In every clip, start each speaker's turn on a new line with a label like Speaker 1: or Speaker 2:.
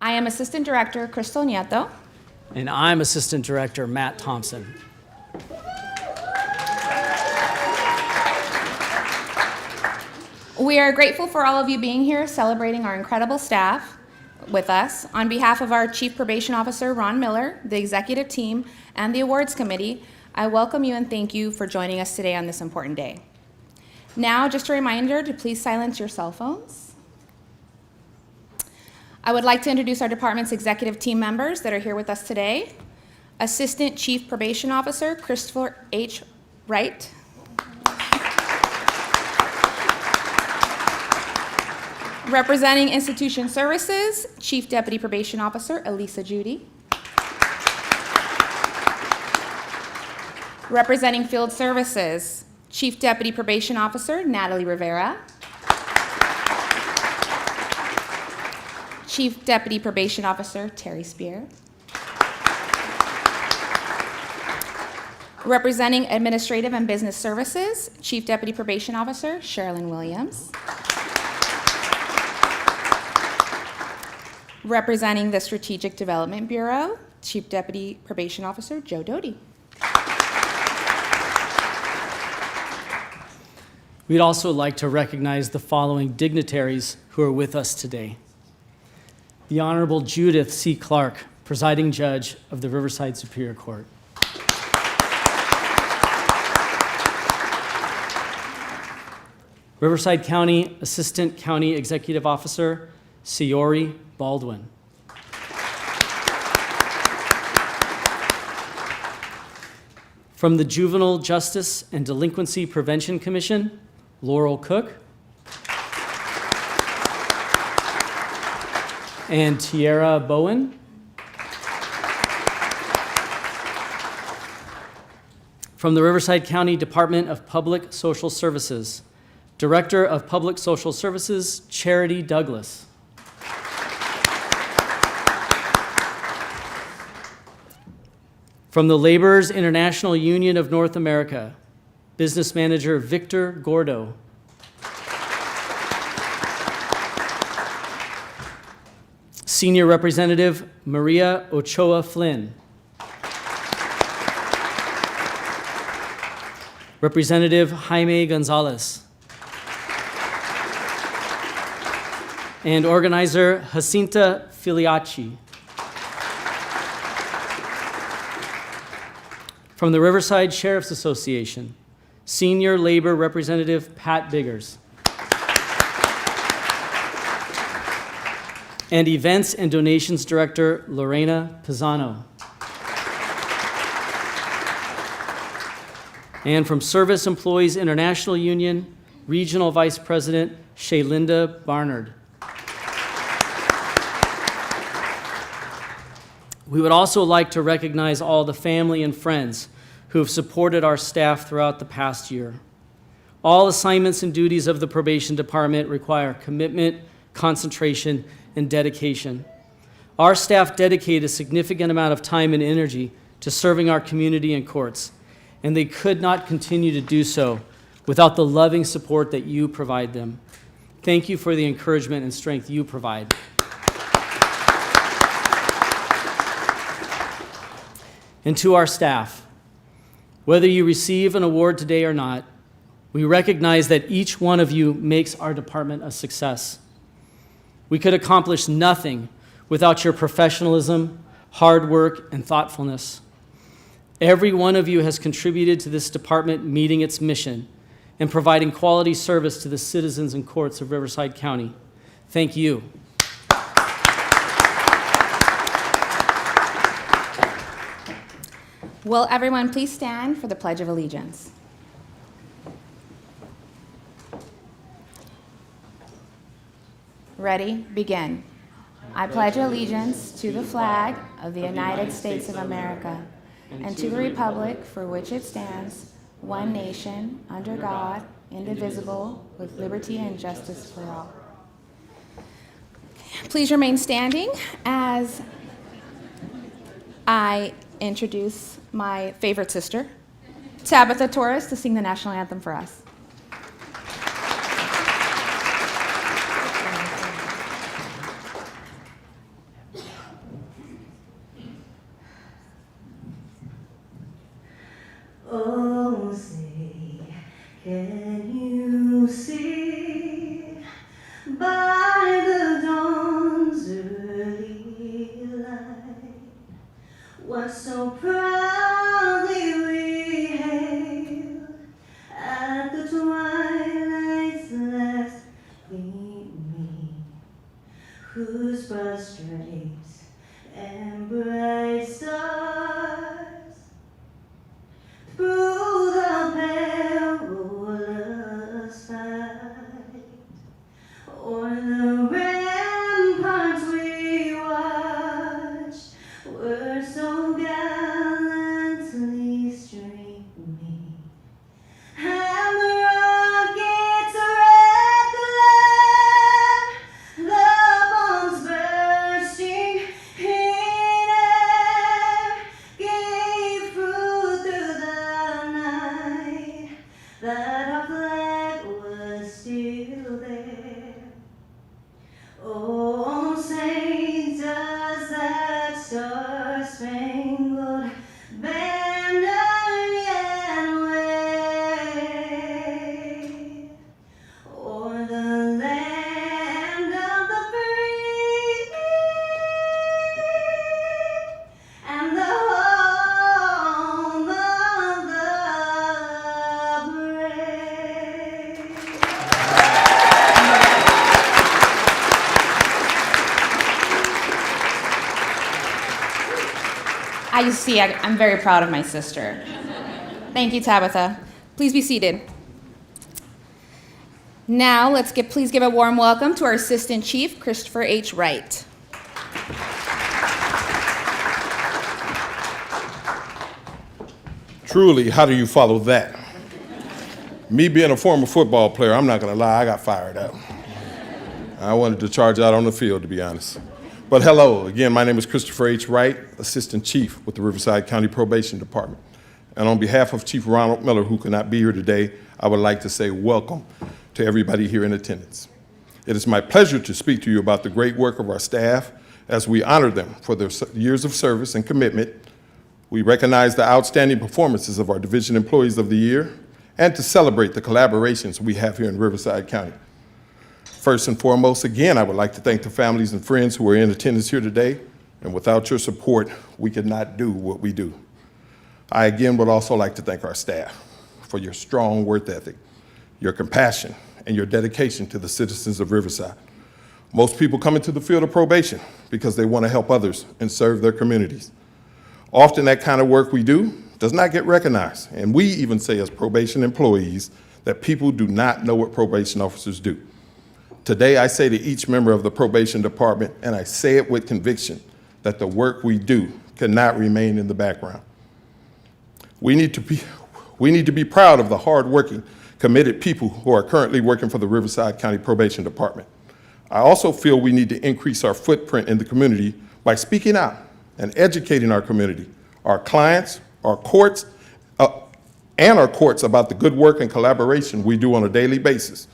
Speaker 1: I am Assistant Director Crystal Nieto.
Speaker 2: And I'm Assistant Director Matt Thompson.
Speaker 1: We are grateful for all of you being here celebrating our incredible staff with us. On behalf of our Chief Probation Officer, Ron Miller, the executive team, and the awards committee, I welcome you and thank you for joining us today on this important day. Now, just a reminder to please silence your cell phones. I would like to introduce our department's executive team members that are here with us today. Assistant Chief Probation Officer, Christopher H. Wright. Representing Institution Services, Chief Deputy Probation Officer, Elisa Judy. Representing Field Services, Chief Deputy Probation Officer, Natalie Rivera. Chief Deputy Probation Officer, Terry Spear. Representing Administrative and Business Services, Chief Deputy Probation Officer, Sherilyn Williams. Representing the Strategic Development Bureau, Chief Deputy Probation Officer, Joe Doty.
Speaker 2: We'd also like to recognize the following dignitaries who are with us today. The Honorable Judith C. Clark, Presiding Judge of the Riverside Superior Court. Riverside County Assistant County Executive Officer, Siori Baldwin. From the Juvenile Justice and Delinquency Prevention Commission, Laurel Cook. And Tiara Bowen. From the Riverside County Department of Public Social Services, Director of Public Social Services, Charity Douglas. From the Laborers International Union of North America, Business Manager Victor Gordo. Senior Representative Maria Ochoa Flynn. Representative Jaime Gonzalez. And Organizer Jacinta Filiacci. From the Riverside Sheriff's Association, Senior Labor Representative Pat Biggers. And Events and Donations Director Lorena Pisano. And from Service Employees International Union, Regional Vice President Shaylinda Barnard. We would also like to recognize all the family and friends who have supported our staff throughout the past year. All assignments and duties of the Probation Department require commitment, concentration, and dedication. Our staff dedicate a significant amount of time and energy to serving our community and courts, and they could not continue to do so without the loving support that you provide them. Thank you for the encouragement and strength you provide. And to our staff, whether you receive an award today or not, we recognize that each one of you makes our department a success. We could accomplish nothing without your professionalism, hard work, and thoughtfulness. Every one of you has contributed to this department meeting its mission and providing quality service to the citizens and courts of Riverside County. Thank you.
Speaker 1: Will everyone please stand for the Pledge of Allegiance? Ready? Begin. I pledge allegiance to the flag of the United States of America and to the republic for which it stands, one nation, under God, indivisible, with liberty and justice for all. Please remain standing as I introduce my favorite sister, Tabitha Torres, to sing the national anthem for us.
Speaker 3: whose broad stripes and bright stars through the perilous fight o'er the ramparts we watched were so gallantly streaming, and the rockets wrecked the land, the bombs bursting in air gave proof through the night that our flag was still there. Oh, say does that star-spangled banner yet wave o'er the land of the free and the home of the brave.
Speaker 1: You see, I'm very proud of my sister. Thank you, Tabitha. Please be seated. Now, please give a warm welcome to our Assistant Chief, Christopher H. Wright.
Speaker 4: Truly, how do you follow that? Me being a former football player, I'm not gonna lie, I got fired up. I wanted to charge out on the field, to be honest. But hello, again, my name is Christopher H. Wright, Assistant Chief with the Riverside County Probation Department. And on behalf of Chief Ronald Miller, who could not be here today, I would like to say welcome to everybody here in attendance. It is my pleasure to speak to you about the great work of our staff as we honor them for their years of service and commitment. We recognize the outstanding performances of our Division Employees of the Year and to celebrate the collaborations we have here in Riverside County. First and foremost, again, I would like to thank the families and friends who are in attendance here today, and without your support, we could not do what we do. I again would also like to thank our staff for your strong work ethic, your compassion, and your dedication to the citizens of Riverside. Most people come into the field of probation because they want to help others and serve their communities. Often that kind of work we do does not get recognized, and we even say as probation employees that people do not know what probation officers do. Today, I say to each member of the probation department, and I say it with conviction, that the work we do cannot remain in the background. We need to be proud of the hardworking, committed people who are currently working for the Riverside County Probation Department. I also feel we need to increase our footprint in the community by speaking out and educating our community, our clients, our courts, and our courts about the good work and collaboration we do on a daily basis.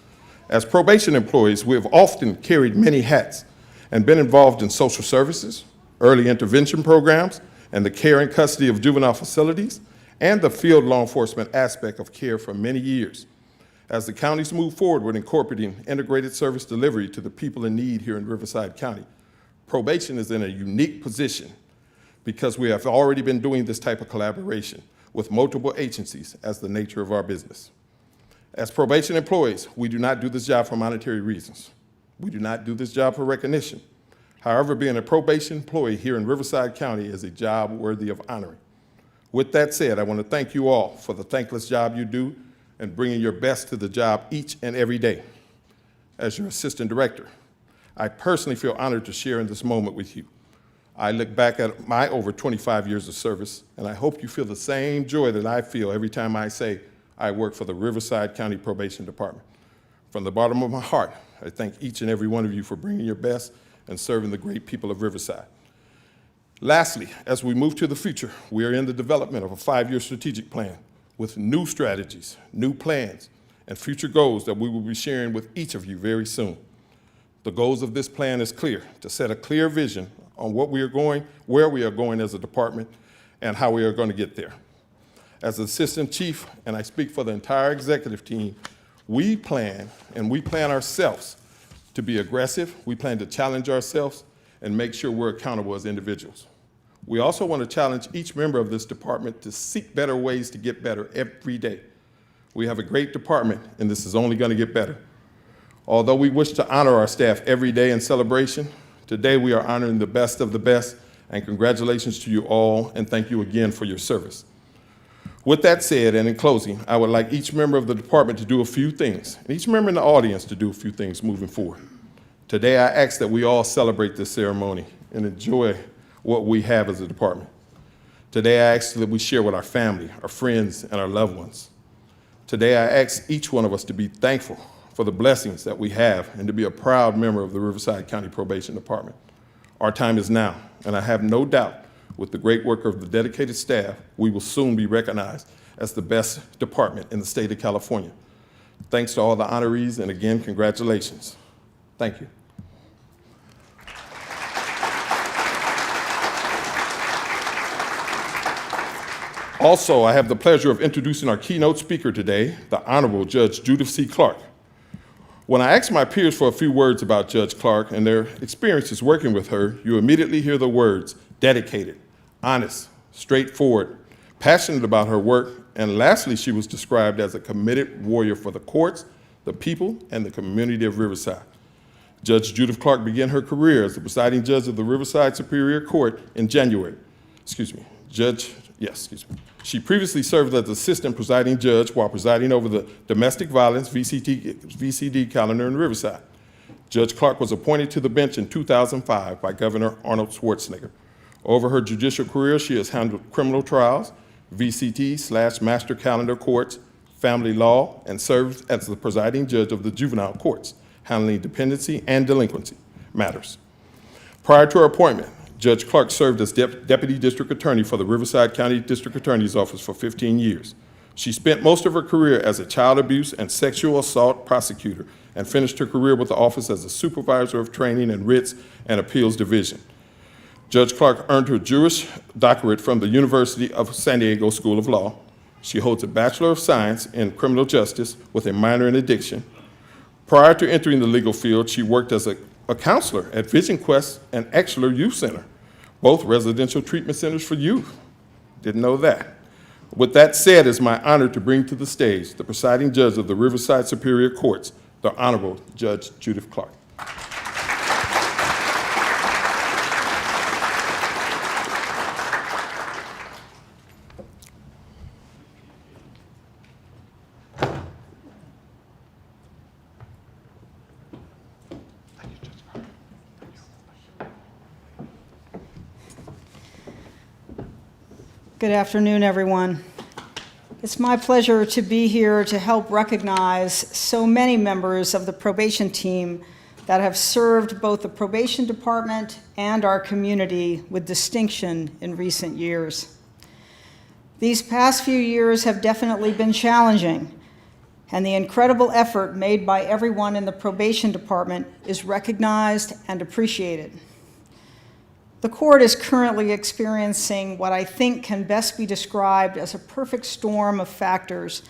Speaker 4: As probation employees, we have often carried many hats and been involved in social services, early intervention programs, and the care and custody of juvenile facilities, and the field law enforcement aspect of care for many years. As the counties move forward with incorporating integrated service delivery to the people in need here in Riverside County, probation is in a unique position because we have already been doing this type of collaboration with multiple agencies as the nature of our business. As probation employees, we do not do this job for monetary reasons. We do not do this job for recognition. However, being a probation employee here in Riverside County is a job worthy of honoring. With that said, I want to thank you all for the thankless job you do and bringing your best to the job each and every day. As your assistant director, I personally feel honored to share in this moment with you. I look back at my over 25 years of service, and I hope you feel the same joy that I feel every time I say I work for the Riverside County Probation Department. From the bottom of my heart, I thank each and every one of you for bringing your best and serving the great people of Riverside. Lastly, as we move to the future, we are in the development of a 5-year strategic plan with new strategies, new plans, and future goals that we will be sharing with each of you very soon. The goals of this plan is clear, to set a clear vision on what we are going, where we are going as a department, and how we are going to get there. As Assistant Chief, and I speak for the entire executive team, we plan ourselves to be aggressive. We plan to challenge ourselves and make sure we're accountable as individuals. We also want to challenge each member of this department to seek better ways to get better every day. We have a great department, and this is only going to get better. Although we wish to honor our staff every day in celebration, Today, we are honoring the best of the best, and congratulations to you all, and thank you again for your service. With that said, and in closing, I would like each member of the department to do a few things, and each member in the audience to do a few things moving forward. Today, I ask that we all celebrate this ceremony and enjoy what we have as a department. Today, I ask that we share with our family, our friends, and our loved ones. Today, I ask each one of us to be thankful for the blessings that we have and to be a proud member of the Riverside County Probation Department. Our time is now, and I have no doubt with the great work of the dedicated staff, we will soon be recognized as the best department in the state of California. Thanks to all the honorees, and again, congratulations. Thank you. Also, I have the pleasure of introducing our keynote speaker today, the Honorable Judge Judith C. Clark. When I asked my peers for a few words about Judge Clark and their experiences working with her, you immediately hear the words dedicated, honest, straightforward, passionate about her work, and lastly, she was described as a committed warrior for the courts, the people, and the community of Riverside. Judge Judith Clark began her career as the presiding judge of the Riverside Superior Court in January. She previously served as assistant presiding judge while presiding over the domestic violence VCD calendar in Riverside. Judge Clark was appointed to the bench in 2005 by Governor Arnold Schwarzenegger. Over her judicial career, she has handled criminal trials, VCT/master calendar courts, family law, and served as the presiding judge of the juvenile courts, handling dependency and delinquency matters. Prior to her appointment, Judge Clark served as Deputy District Attorney for the Riverside County District Attorney's Office for 15 years. She spent most of her career as a child abuse and sexual assault prosecutor and finished her career with the office as a supervisor of training and writs and appeals division. Judge Clark earned her Juris Doctorate from the University of San Diego School of Law. She holds a Bachelor of Science in Criminal Justice with a minor in addiction. Prior to entering the legal field, she worked as a counselor at Vision Quest and Exeter Youth Center, both residential treatment centers for youth. Didn't know that. With that said, it's my honor to bring to the stage the presiding judge of the Riverside Superior Courts, the Honorable Judge Judith Clark.
Speaker 5: Good afternoon, everyone. It's my pleasure to be here to help recognize so many members of the probation team that have served both the probation department and our community with distinction in recent years. These past few years have definitely been challenging, and the incredible effort made by everyone in the probation department is recognized and appreciated. The court is currently experiencing what I think can best be described as a perfect storm of factors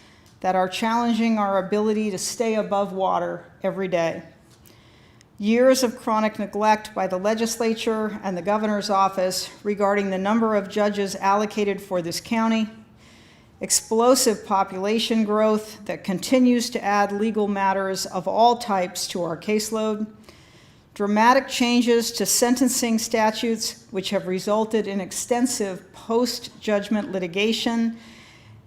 Speaker 5: that are challenging our ability to stay above water every day. Years of chronic neglect by the legislature and the governor's office regarding the number of judges allocated for this county, explosive population growth that continues to add legal matters of all types to our caseload, dramatic changes to sentencing statutes which have resulted in extensive post-judgment litigation,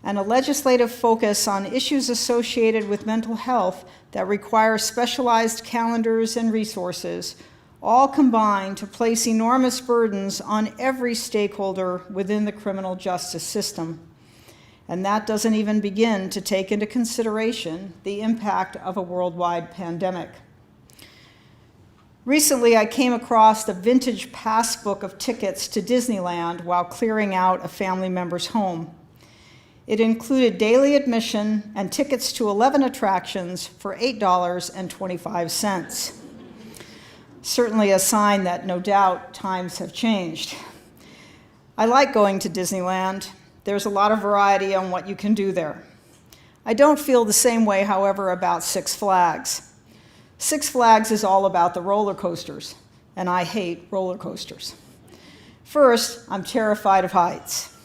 Speaker 5: and a legislative focus on issues associated with mental health that require specialized calendars and resources, all combine to place enormous burdens on every stakeholder within the criminal justice system. And that doesn't even begin to take into consideration the impact of a worldwide pandemic. Recently, I came across the vintage passbook of tickets to Disneyland while clearing out a family member's home. It included daily admission and tickets to 11 attractions for $8.25. Certainly a sign that no doubt times have changed. I like going to Disneyland. There's a lot of variety on what you can do there. I don't feel the same way, however, about Six Flags. Six Flags is all about the roller coasters, and I hate roller coasters. First, I'm terrified of heights.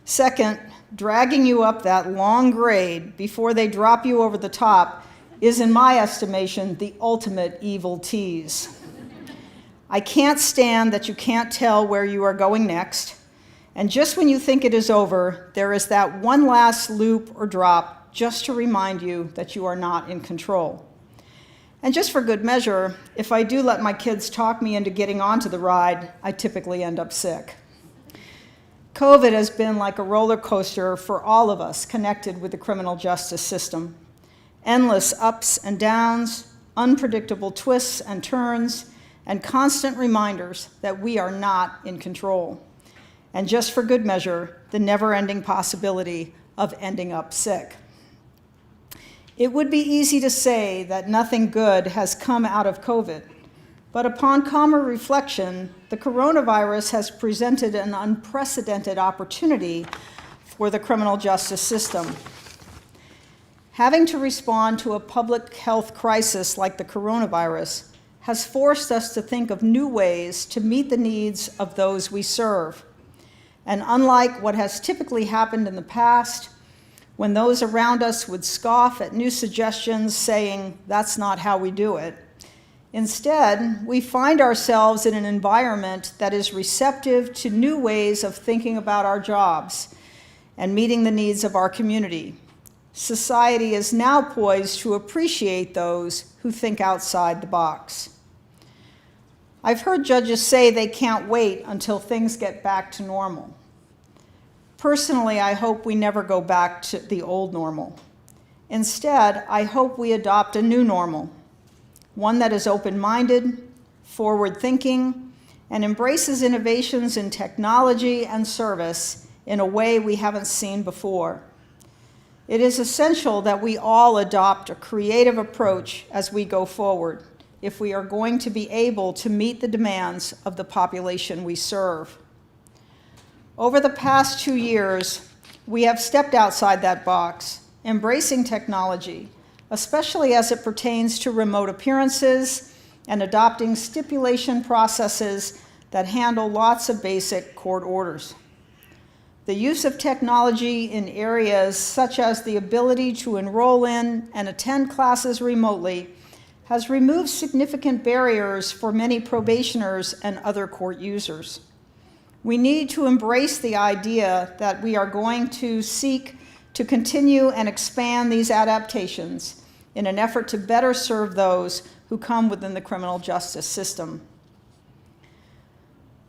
Speaker 5: Second, dragging you up that long grade before they drop you over the top is, in my estimation, the ultimate evil tease. I can't stand that you can't tell where you are going next. And just when you think it is over, there is that one last loop or drop just to remind you that you are not in control. And just for good measure, if I do let my kids talk me into getting onto the ride, I typically end up sick. COVID has been like a roller coaster for all of us connected with the criminal justice system. Endless ups and downs, unpredictable twists and turns, and constant reminders that we are not in control. And just for good measure, the never-ending possibility of ending up sick. It would be easy to say that nothing good has come out of COVID, but upon calmer reflection, the coronavirus has presented an unprecedented opportunity for the criminal justice system. Having to respond to a public health crisis like the coronavirus has forced us to think of new ways to meet the needs of those we serve. And unlike what has typically happened in the past, when those around us would scoff at new suggestions saying, "That's not how we do it," instead, we find ourselves in an environment that is receptive to new ways of thinking about our jobs and meeting the needs of our community. Society is now poised to appreciate those who think outside the box. I've heard judges say they can't wait until things get back to normal. Personally, I hope we never go back to the old normal. Instead, I hope we adopt a new normal, one that is open-minded, forward-thinking, and embraces innovations in technology and service in a way we haven't seen before. It is essential that we all adopt a creative approach as we go forward if we are going to be able to meet the demands of the population we serve. Over the past 2 years, we have stepped outside that box, embracing technology, especially as it pertains to remote appearances and adopting stipulation processes that handle lots of basic court orders. The use of technology in areas such as the ability to enroll in and attend classes remotely has removed significant barriers for many probationers and other court users. We need to embrace the idea that we are going to seek to continue and expand these adaptations in an effort to better serve those who come within the criminal justice system.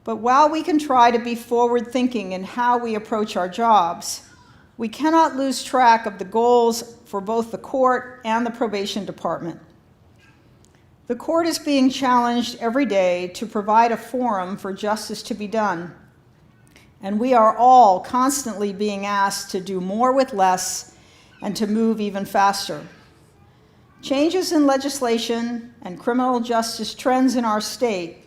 Speaker 5: But while we can try to be forward-thinking in how we approach our jobs, we cannot lose track of the goals for both the court and the probation department. The court is being challenged every day to provide a forum for justice to be done, and we are all constantly being asked to do more with less and to move even faster. Changes in legislation and criminal justice trends in our state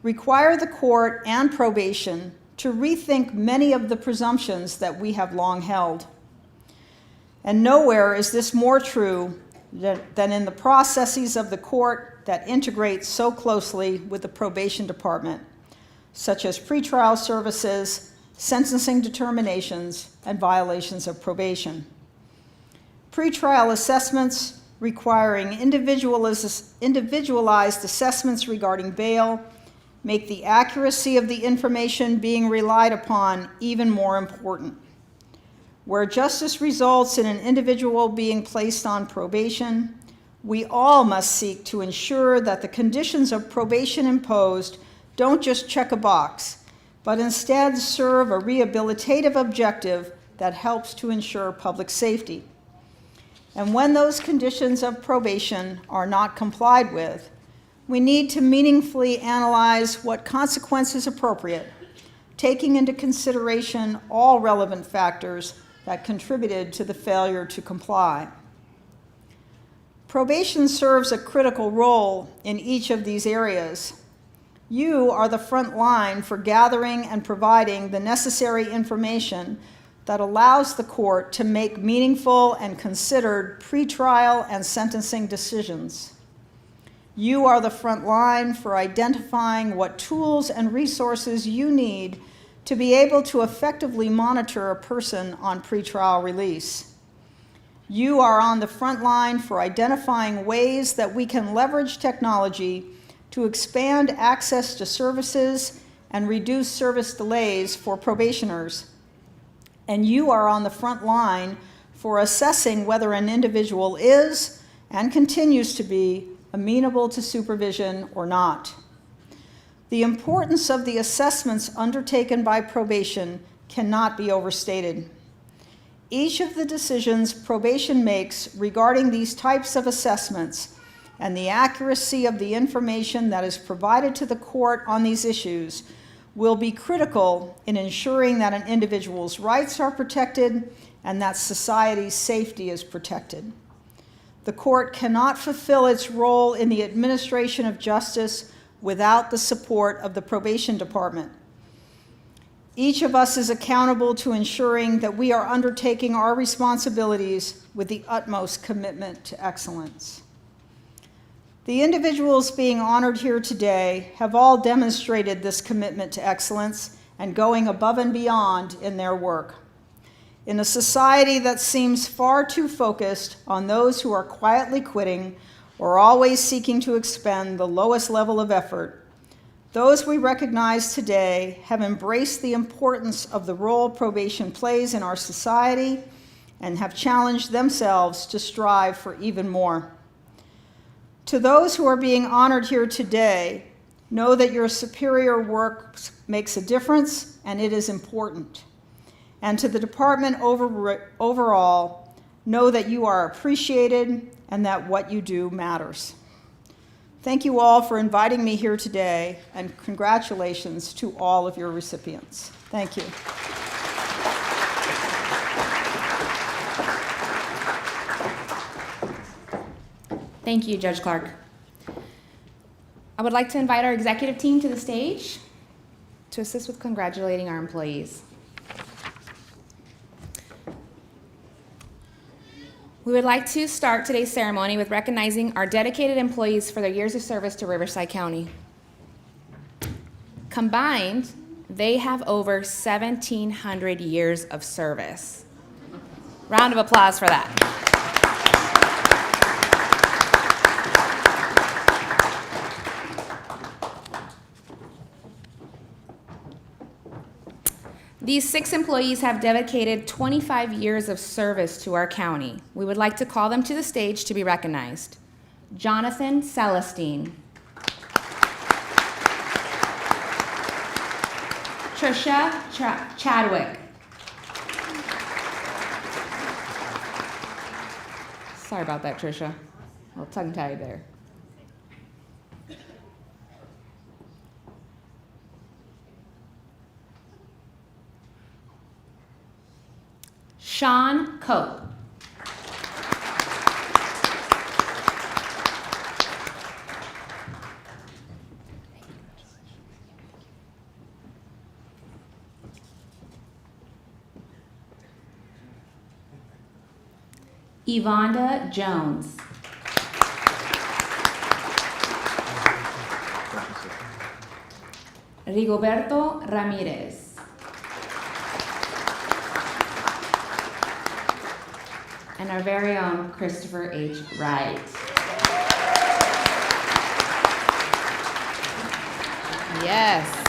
Speaker 5: require the court and probation to rethink many of the presumptions that we have long held. And nowhere is this more true than in the processes of the court that integrate so closely with the probation department, such as pretrial services, sentencing determinations, and violations of probation. Pretrial assessments requiring individualized assessments regarding bail make the accuracy of the information being relied upon even more important. Where justice results in an individual being placed on probation, we all must seek to ensure that the conditions of probation imposed don't just check a box, but instead serve a rehabilitative objective that helps to ensure public safety. And when those conditions of probation are not complied with, we need to meaningfully analyze what consequence is appropriate, taking into consideration all relevant factors that contributed to the failure to comply. Probation serves a critical role in each of these areas. You are the front line for gathering and providing the necessary information that allows the court to make meaningful and considered pretrial and sentencing decisions. You are the front line for identifying what tools and resources you need to be able to effectively monitor a person on pretrial release. You are on the front line for identifying ways that we can leverage technology to expand access to services and reduce service delays for probationers. And you are on the front line for assessing whether an individual is and continues to be amenable to supervision or not. The importance of the assessments undertaken by probation cannot be overstated. Each of the decisions probation makes regarding these types of assessments and the accuracy of the information that is provided to the court on these issues will be critical in ensuring that an individual's rights are protected and that society's safety is protected. The court cannot fulfill its role in the administration of justice without the support of the probation department. Each of us is accountable to ensuring that we are undertaking our responsibilities with the utmost commitment to excellence. The individuals being honored here today have all demonstrated this commitment to excellence and going above and beyond in their work. In a society that seems far too focused on those who are quietly quitting or always seeking to expend the lowest level of effort, those we recognize today have embraced the importance of the role probation plays in our society and have challenged themselves to strive for even more. To those who are being honored here today, know that your superior work makes a difference and it is important. And to the department overall, know that you are appreciated and that what you do matters. Thank you all for inviting me here today, and congratulations to all of your recipients. Thank you.
Speaker 1: Thank you, Judge Clark. I would like to invite our executive team to the stage to assist with congratulating our employees. We would like to start today's ceremony with recognizing our dedicated employees for their years of service to Riverside County. Combined, they have over 1,700 years of service. Round of applause for that. These 6 employees have dedicated 25 years of service to our county. We would like to call them to the stage to be recognized. Jonathan Celestine. Trisha Chadwick. Sorry about that, Trisha. A little tongue-tied there. Sean Cope. Yvonda Jones. Rigoberto Ramirez. And our very own Christopher H. Wright. Yes.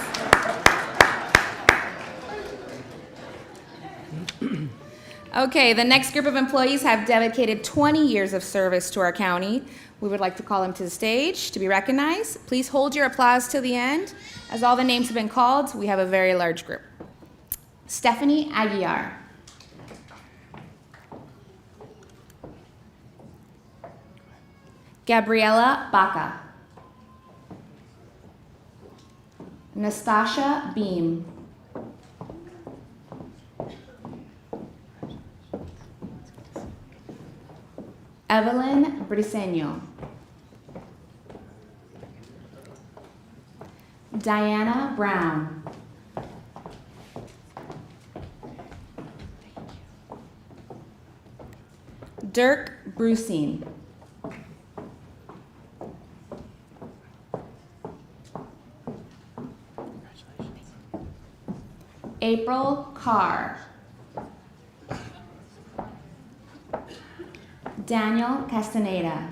Speaker 1: Okay, the next group of employees have dedicated 20 years of service to our county. We would like to call them to the stage to be recognized. Please hold your applause till the end. As all the names have been called, we have a very large group. Stephanie Aguiar. Gabriela Baca. Nastasha Beam. Evelyn Briseño. Diana Brown. Dirk Brucine. April Carr. Daniel Castaneda.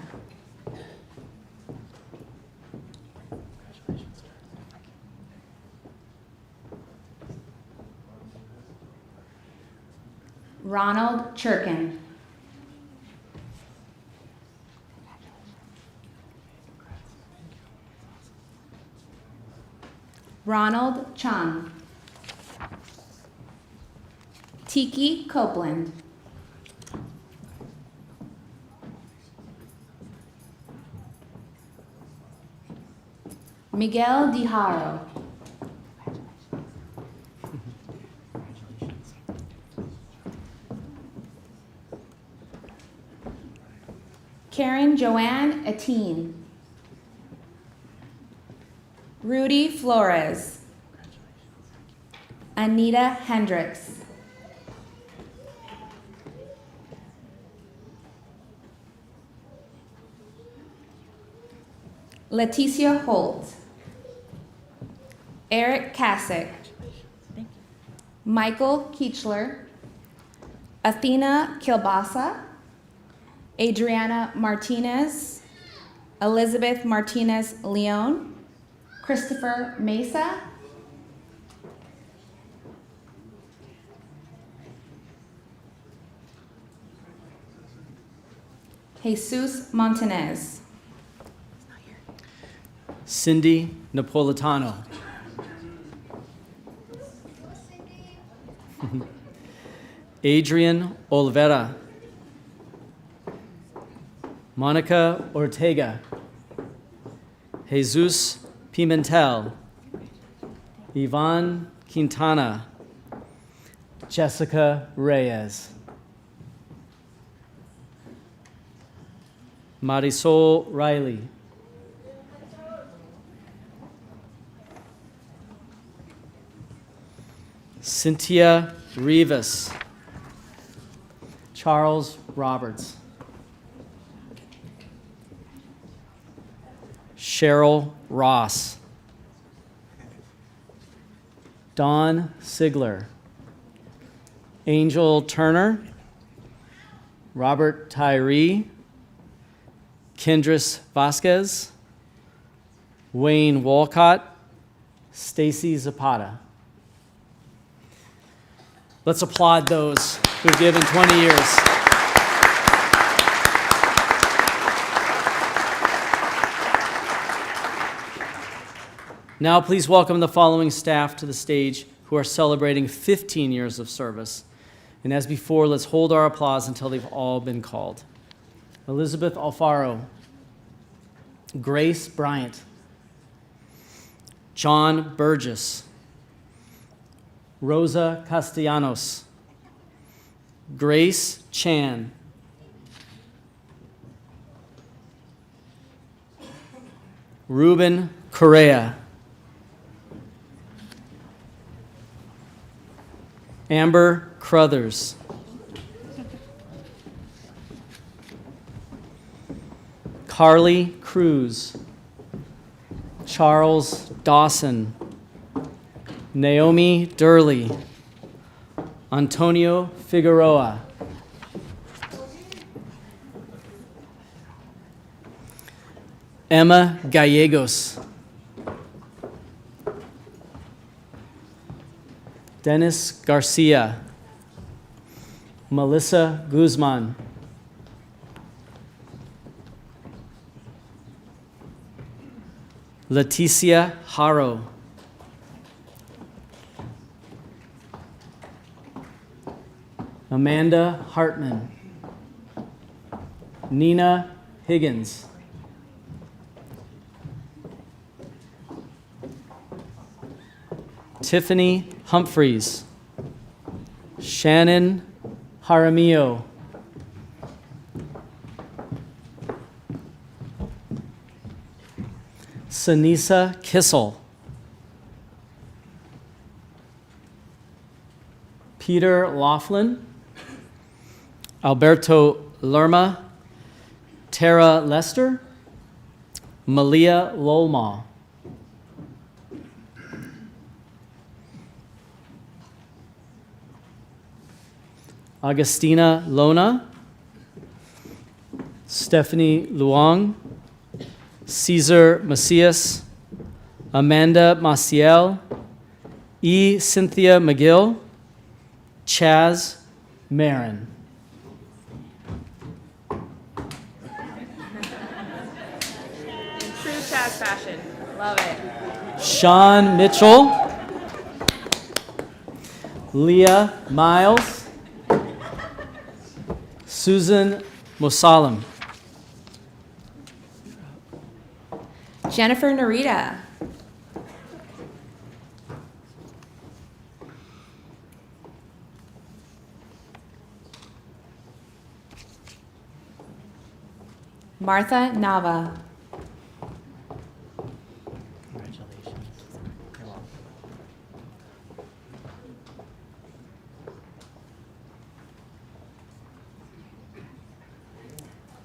Speaker 1: Ronald Churkin. Ronald Chung. Tiki Copeland. Miguel Dijaro. Karen Joanne Atine. Rudy Flores. Anita Hendricks. Leticia Holt. Eric Kasich. Michael Keechler. Athena Kilbasa. Adriana Martinez. Elizabeth Martinez Leon. Christopher Mesa. Jesus Montanez.
Speaker 2: Cindy Napolitano. Adrian Olvera. Monica Ortega. Jesus Pimentel. Yvonne Quintana. Jessica Reyes. Marisol Riley. Cynthia Rivas. Charles Roberts. Cheryl Ross. Dawn Sigler. Angel Turner. Robert Tyree. Kendris Vasquez. Wayne Walcott. Stacy Zapata. Let's applaud those who've given 20 years. Now please welcome the following staff to the stage who are celebrating 15 years of service. And as before, let's hold our applause until they've all been called. Elizabeth Alfaro. Grace Bryant. John Burgess. Rosa Castellanos. Grace Chan. Ruben Correa. Amber Crothers. Carly Cruz. Charles Dawson. Naomi Durley. Antonio Figueroa. Emma Gallegos. Dennis Garcia. Melissa Guzman. Leticia Haro. Amanda Hartman. Nina Higgins. Tiffany Humphreys. Shannon Jaramillo. Sanisa Kissel. Peter Laughlin. Alberto Lerma. Tara Lester. Malia Lolma. Agustina Lona. Stephanie Luong. Cesar Macias. Amanda Maciel. E. Cynthia McGill. Chaz Marin.
Speaker 1: In true Chaz fashion. Love it.
Speaker 2: Sean Mitchell. Leah Miles. Susan Mosalam.
Speaker 1: Jennifer Narita. Martha Nava.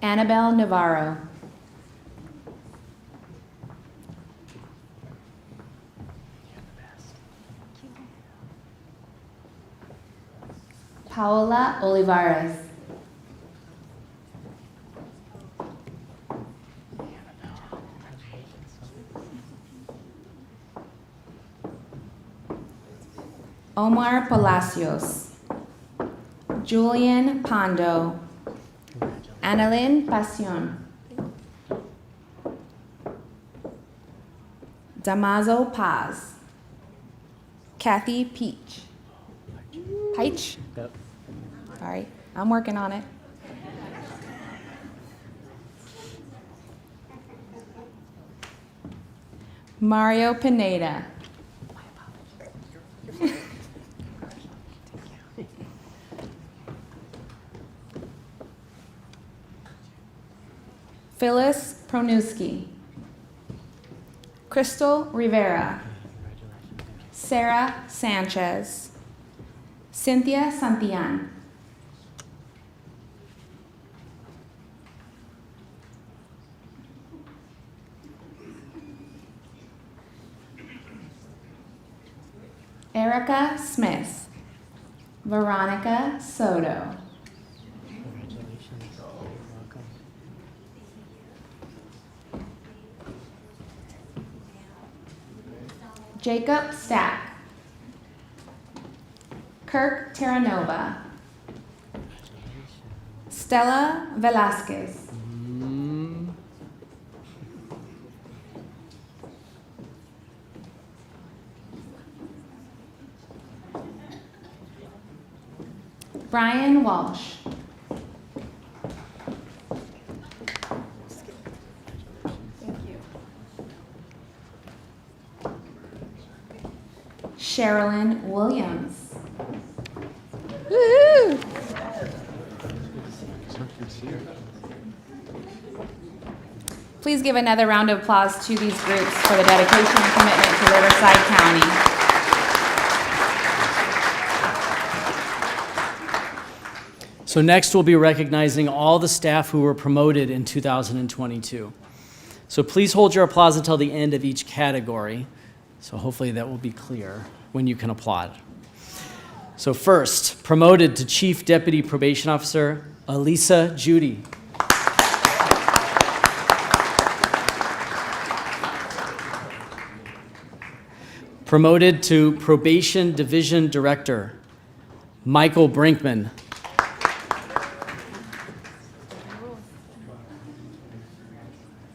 Speaker 1: Annabelle Navarro. Paola Olivares. Omar Palacios. Julian Pondo. Annalyn Pasion. Damaso Paz. Kathy Peach. Peach?
Speaker 2: Yep.
Speaker 1: Sorry, I'm working on it. Mario Pineda. Phyllis Pronewski. Crystal Rivera. Sarah Sanchez. Cynthia Santillan. Erica Smith. Veronica Soto. Jacob Stack. Kirk Terranova. Stella Velasquez. Brian Walsh. Sherilyn Williams. Woo-hoo. Please give another round of applause to these groups for the dedication and commitment to Riverside County.
Speaker 2: So next we'll be recognizing all the staff who were promoted in 2022. So please hold your applause until the end of each category. So hopefully that will be clear when you can applaud. So first, promoted to Chief Deputy Probation Officer, Elisa Judy. Promoted to Probation Division Director, Michael Brinkman.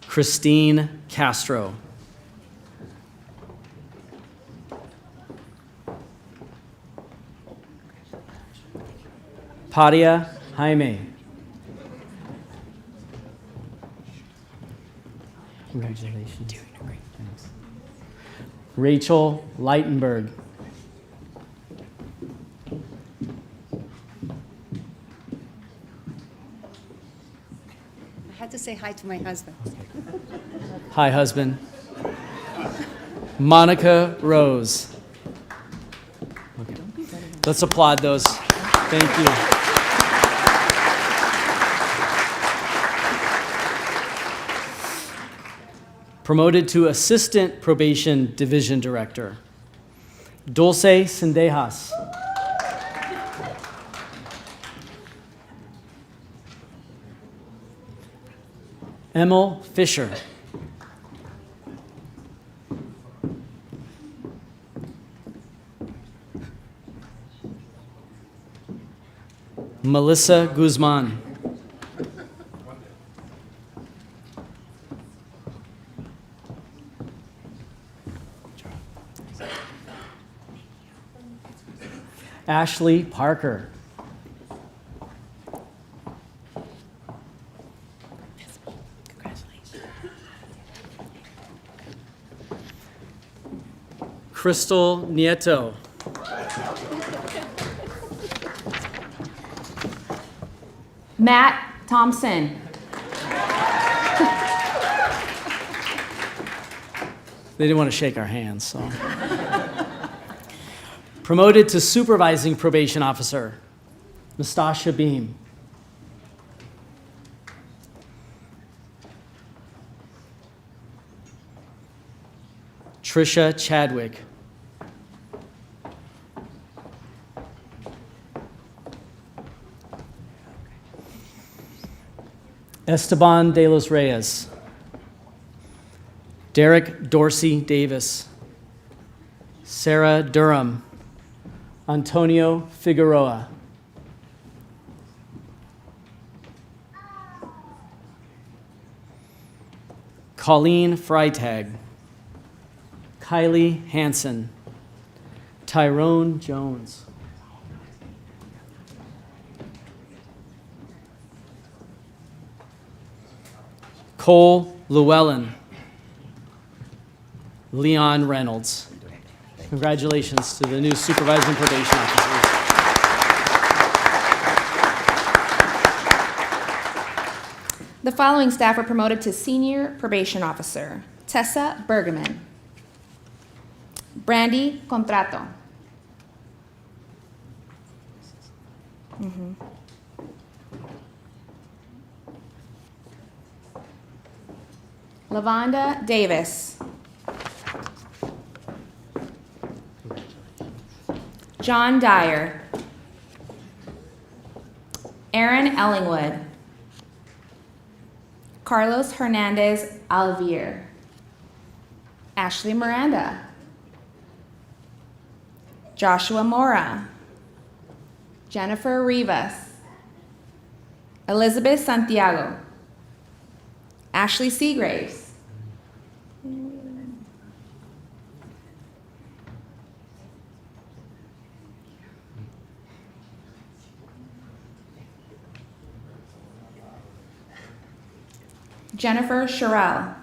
Speaker 2: Christine Castro. Padia Jaime. Congratulations. Doing great. Thanks. Rachel Leitenberg.
Speaker 6: I had to say hi to my husband.
Speaker 2: Hi, husband. Monica Rose. Okay. Let's applaud those. Thank you. Promoted to Assistant Probation Division Director, Dulce Sendejas. Emil Fisher. Melissa Guzman. Ashley Parker. Crystal Nieto.
Speaker 1: Matt Thompson.
Speaker 2: They didn't want to shake our hands, so. Promoted to supervising probation officer, Nastasia Beam. Trisha Chadwick. Esteban de los Reyes. Derek Dorsey Davis. Sarah Durham. Antonio Figueroa. Colleen Freitag. Kylie Hansen. Tyrone Jones. Cole Llewellyn. Leon Reynolds. Congratulations to the new supervising probation officers.
Speaker 1: The following staff were promoted to senior probation officer. Tessa Bergman. Brandy Contrato. Lavonda Davis. John Dyer. Aaron Ellingwood. Carlos Hernandez Alvier. Ashley Miranda. Joshua Mora. Jennifer Rivas. Elizabeth Santiago. Ashley Seagraves. Jennifer Sherrill.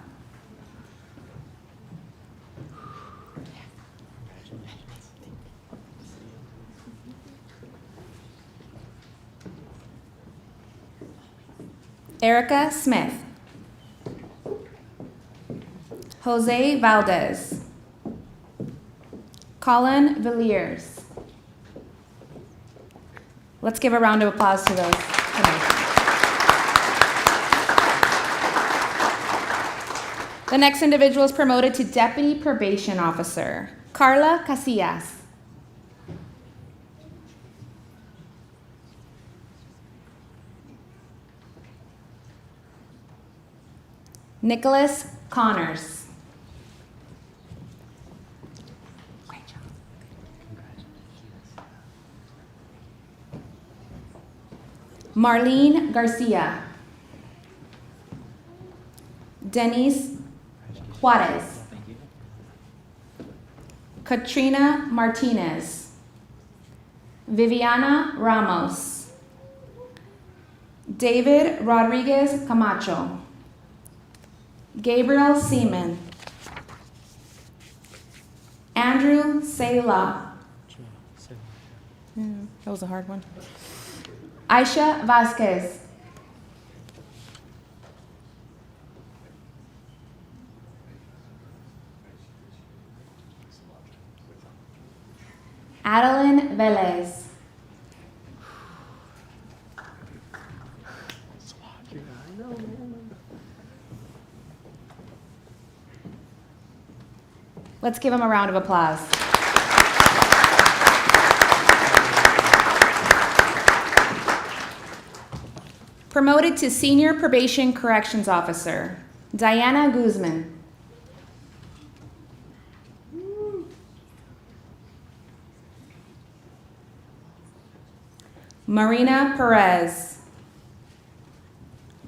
Speaker 1: Erica Smith. Jose Valdez. Colin Villiers. Let's give a round of applause to those. The next individual is promoted to Deputy Probation Officer, Carla Casillas. Nicholas Connors. Great job. Marlene Garcia. Denise Juarez. Katrina Martinez. Viviana Ramos. David Rodriguez Camacho. Gabriel Seaman. Andrew Sayla. That was a hard one. Aisha Vasquez. Adeline Velez. Let's give him a round of applause. Promoted to Senior Probation Corrections Officer, Diana Guzman. Marina Perez.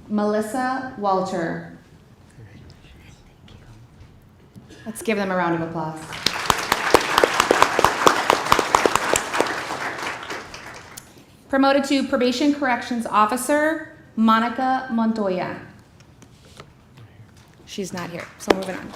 Speaker 1: Melissa Walter. Let's give them a round of applause. Promoted to Probation Corrections Officer, Monica Montoya. She's not here, so moving on.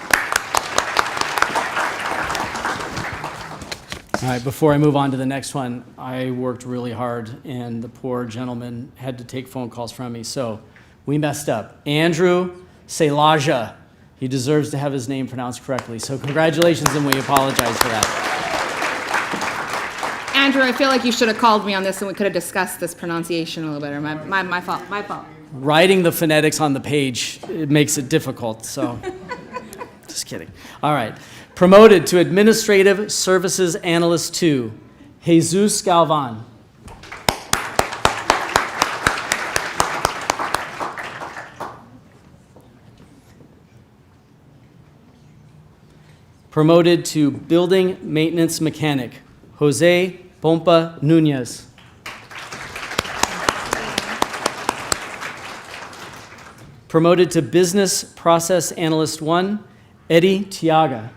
Speaker 2: All right, before I move on to the next one, I worked really hard, and the poor gentleman had to take phone calls from me, so we messed up. Andrew Selaja. He deserves to have his name pronounced correctly, so congratulations, and we apologize for that.
Speaker 1: Andrew, I feel like you should have called me on this and we could have discussed this pronunciation a little better. My fault, my fault.
Speaker 2: Writing the phonetics on the page, it makes it difficult, so just kidding. All right. Promoted to Administrative Services Analyst 2, Jesus Galvan. Promoted to Building Maintenance Mechanic, Jose Pompa Nunez. Promoted to Business Process Analyst 1, Eddie Tiaga.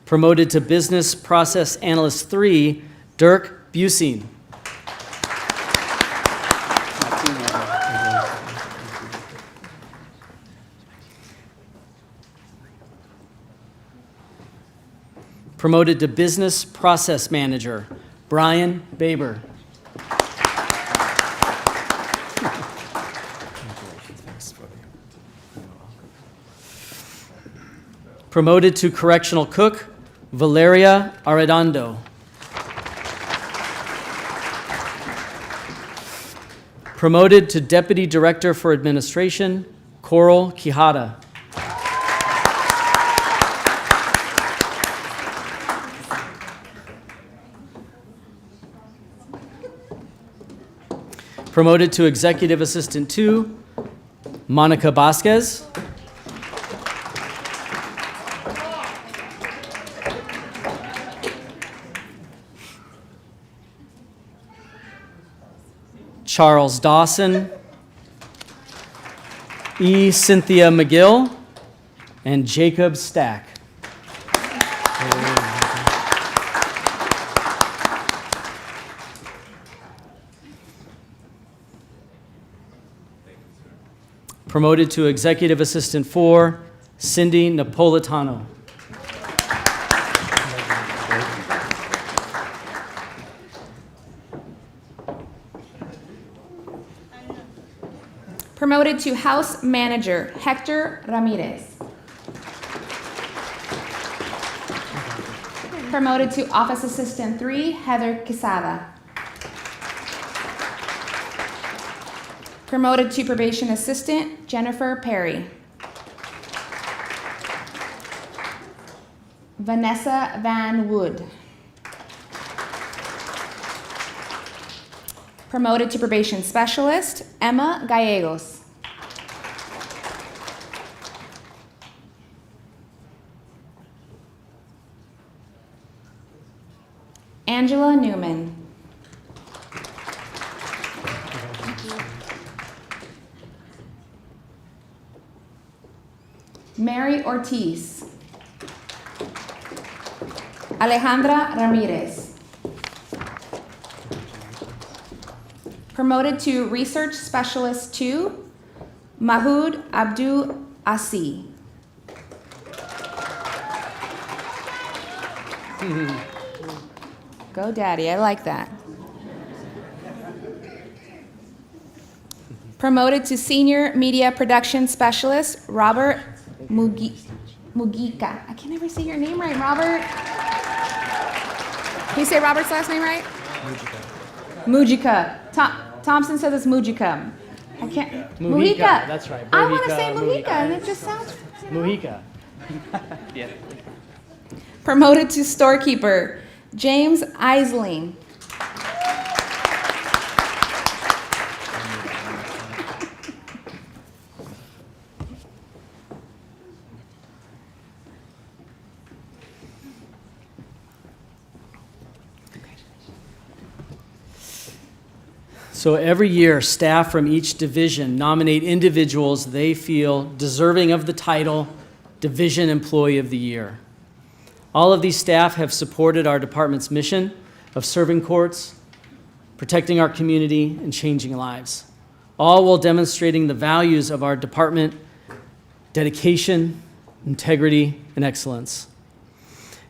Speaker 2: Promoted to Business Process Analyst 3, Dirk Busine. Promoted to Business Process Manager, Brian Baber. Promoted to Correctional Cook, Valeria Arredondo. Promoted to Deputy Director for Administration, Coral Quijada. Promoted to Executive Assistant 2, Monica Vasquez. Charles Dawson, E. Cynthia McGill, and Jacob Stack. Promoted to Executive Assistant 4, Cindy Napolitano.
Speaker 1: Promoted to House Manager, Hector Ramirez. Promoted to Office Assistant 3, Heather Quesada. Promoted to Probation Assistant, Jennifer Perry. Vanessa Van Wood. Promoted to Probation Specialist, Emma Gallegos. Angela Newman. Mary Ortiz. Alejandra Ramirez. Promoted to Research Specialist 2, Mahoud Abdul Asi. Go Daddy, I like that. Promoted to Senior Media Production Specialist, Robert Mugica. I can never say your name right, Robert. Can you say Robert's last name right? Mujica. Thompson says it's Mujica. I can't.
Speaker 2: Mujica, that's right.
Speaker 1: I want to
Speaker 2: Mujica,
Speaker 1: say Mujica,
Speaker 2: Mujica.
Speaker 1: and it just sounds.
Speaker 2: Mujica.
Speaker 6: Yeah.
Speaker 1: Promoted to Storekeeper, James Eisling.
Speaker 2: So every year, staff from each division nominate individuals they feel deserving of the title Division Employee of the Year. All of these staff have supported our department's mission of serving courts, protecting our community, and changing lives, all while demonstrating the values of our department: dedication, integrity, and excellence.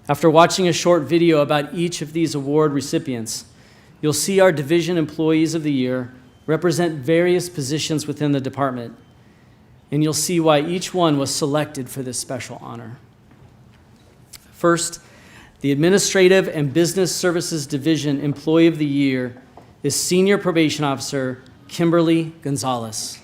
Speaker 2: After watching a short video about each of these award recipients, you'll see our Division Employees of the Year represent various positions within the department, and you'll see why each one was selected for this special honor. First, the Administrative and Business Services Division Employee of the Year is Senior Probation Officer Kimberly Gonzalez.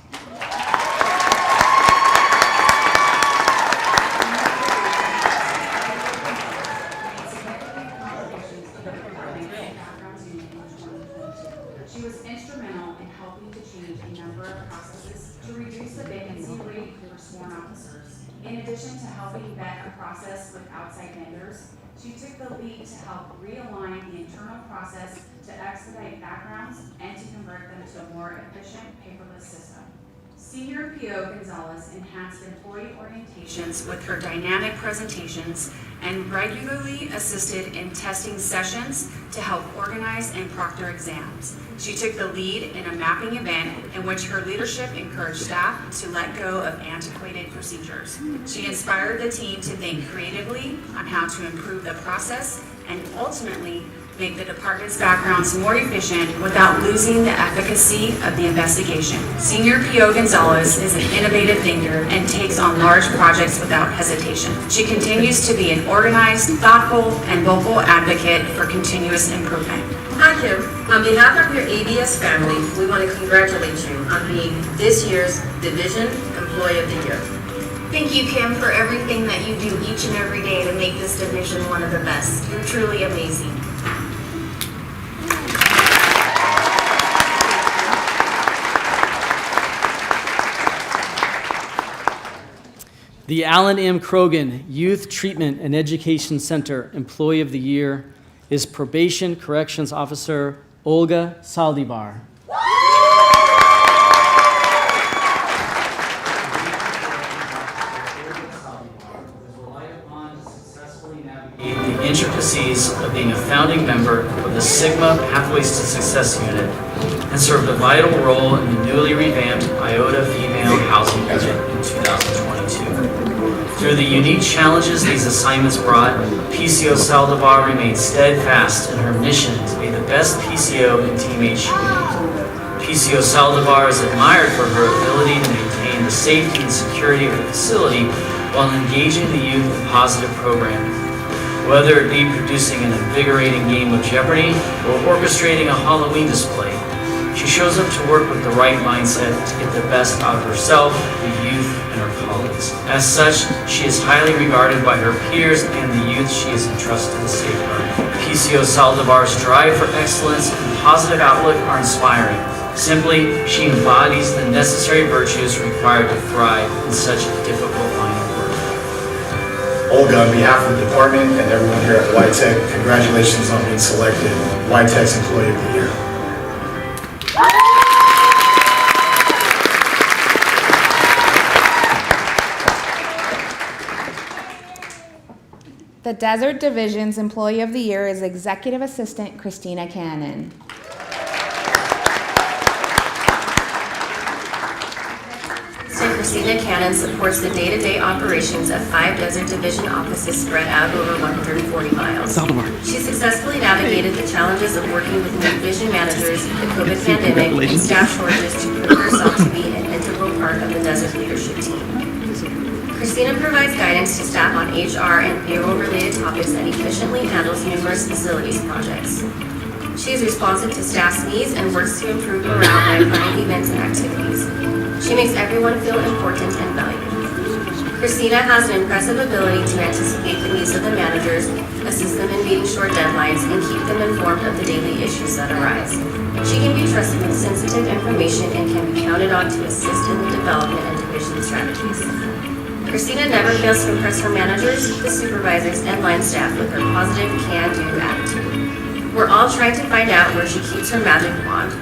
Speaker 1: She was instrumental in helping to change a number of processes to reduce the vacancy rate for sworn officers. In addition to helping vet a process with outside vendors, she took the lead to help realign the internal process to expedite backgrounds and to convert them to a more efficient paperless system. Senior PO Gonzalez enhanced employee orientations with her dynamic presentations and regularly assisted in testing sessions to help organize and proctor exams. She took the lead in a mapping event in which her leadership encouraged staff to let go of antiquated procedures. She inspired the team to think creatively on how to improve the process and ultimately make the department's backgrounds more efficient without losing the efficacy of the investigation. Senior PO Gonzalez is an innovative thinker and takes on large projects without hesitation. She continues to be an organized, thoughtful, and vocal advocate for continuous improvement.
Speaker 6: Hi, Kim. On behalf of your ABS family, we want to congratulate you on being this year's Division Employee of the Year.
Speaker 7: Thank you, Kim, for everything that you do each and every day to make this division one of the best. You're truly amazing.
Speaker 2: The Alan M. Krogan Youth Treatment and Education Center Employee of the Year is Probation Corrections Officer Olga Saldivar. The intricacies of being a founding member of the Sigma Pathways to Success Unit and served a vital role in the newly revamped IOTA Female Housing Unit in 2022. Through the unique challenges these assignments brought, PCO Saldivar remained steadfast in her mission to be the best PCO in Team HU. PCO Saldivar is admired for her ability to maintain the safety and security of the facility while engaging the youth in positive programming. Whether it be producing an invigorating game of Jeopardy or orchestrating a Halloween display, she shows up to work with the right mindset to get the best out of herself, the youth, and her colleagues. As such, she is highly regarded by her peers and the youth she is entrusted to safeguard. PCO Saldivar's drive for excellence and positive outlook are inspiring. Simply, she embodies the necessary virtues required to thrive in such a difficult line of work.
Speaker 8: Olga, on behalf of the department and everyone here at YTech, congratulations on being selected YTech's Employee of the Year.
Speaker 1: The Desert Division's Employee of the Year is Executive Assistant Christina Cannon.
Speaker 7: Christina Cannon supports the day-to-day operations of 5 Desert Division offices spread out over 140 miles. She successfully navigated the challenges of working with new division managers, the COVID pandemic, and staff shortages to prove herself to be an integral part of the Desert leadership team. Christina provides guidance to staff on HR and payroll-related topics and efficiently handles numerous facilities projects. She is responsive to staff's needs and works to improve morale by planning events and activities. She makes everyone feel important and valued. Christina has an impressive ability to anticipate the needs of the managers, assist them in meeting short deadlines, and keep them informed of the daily issues that arise. She can be trusted with sensitive information and can be counted on to assist in the development and division strategies. Christina never fails to impress her managers, the supervisors, and line staff with her positive, can-do attitude. We're all trying to find out where she keeps her magic wand.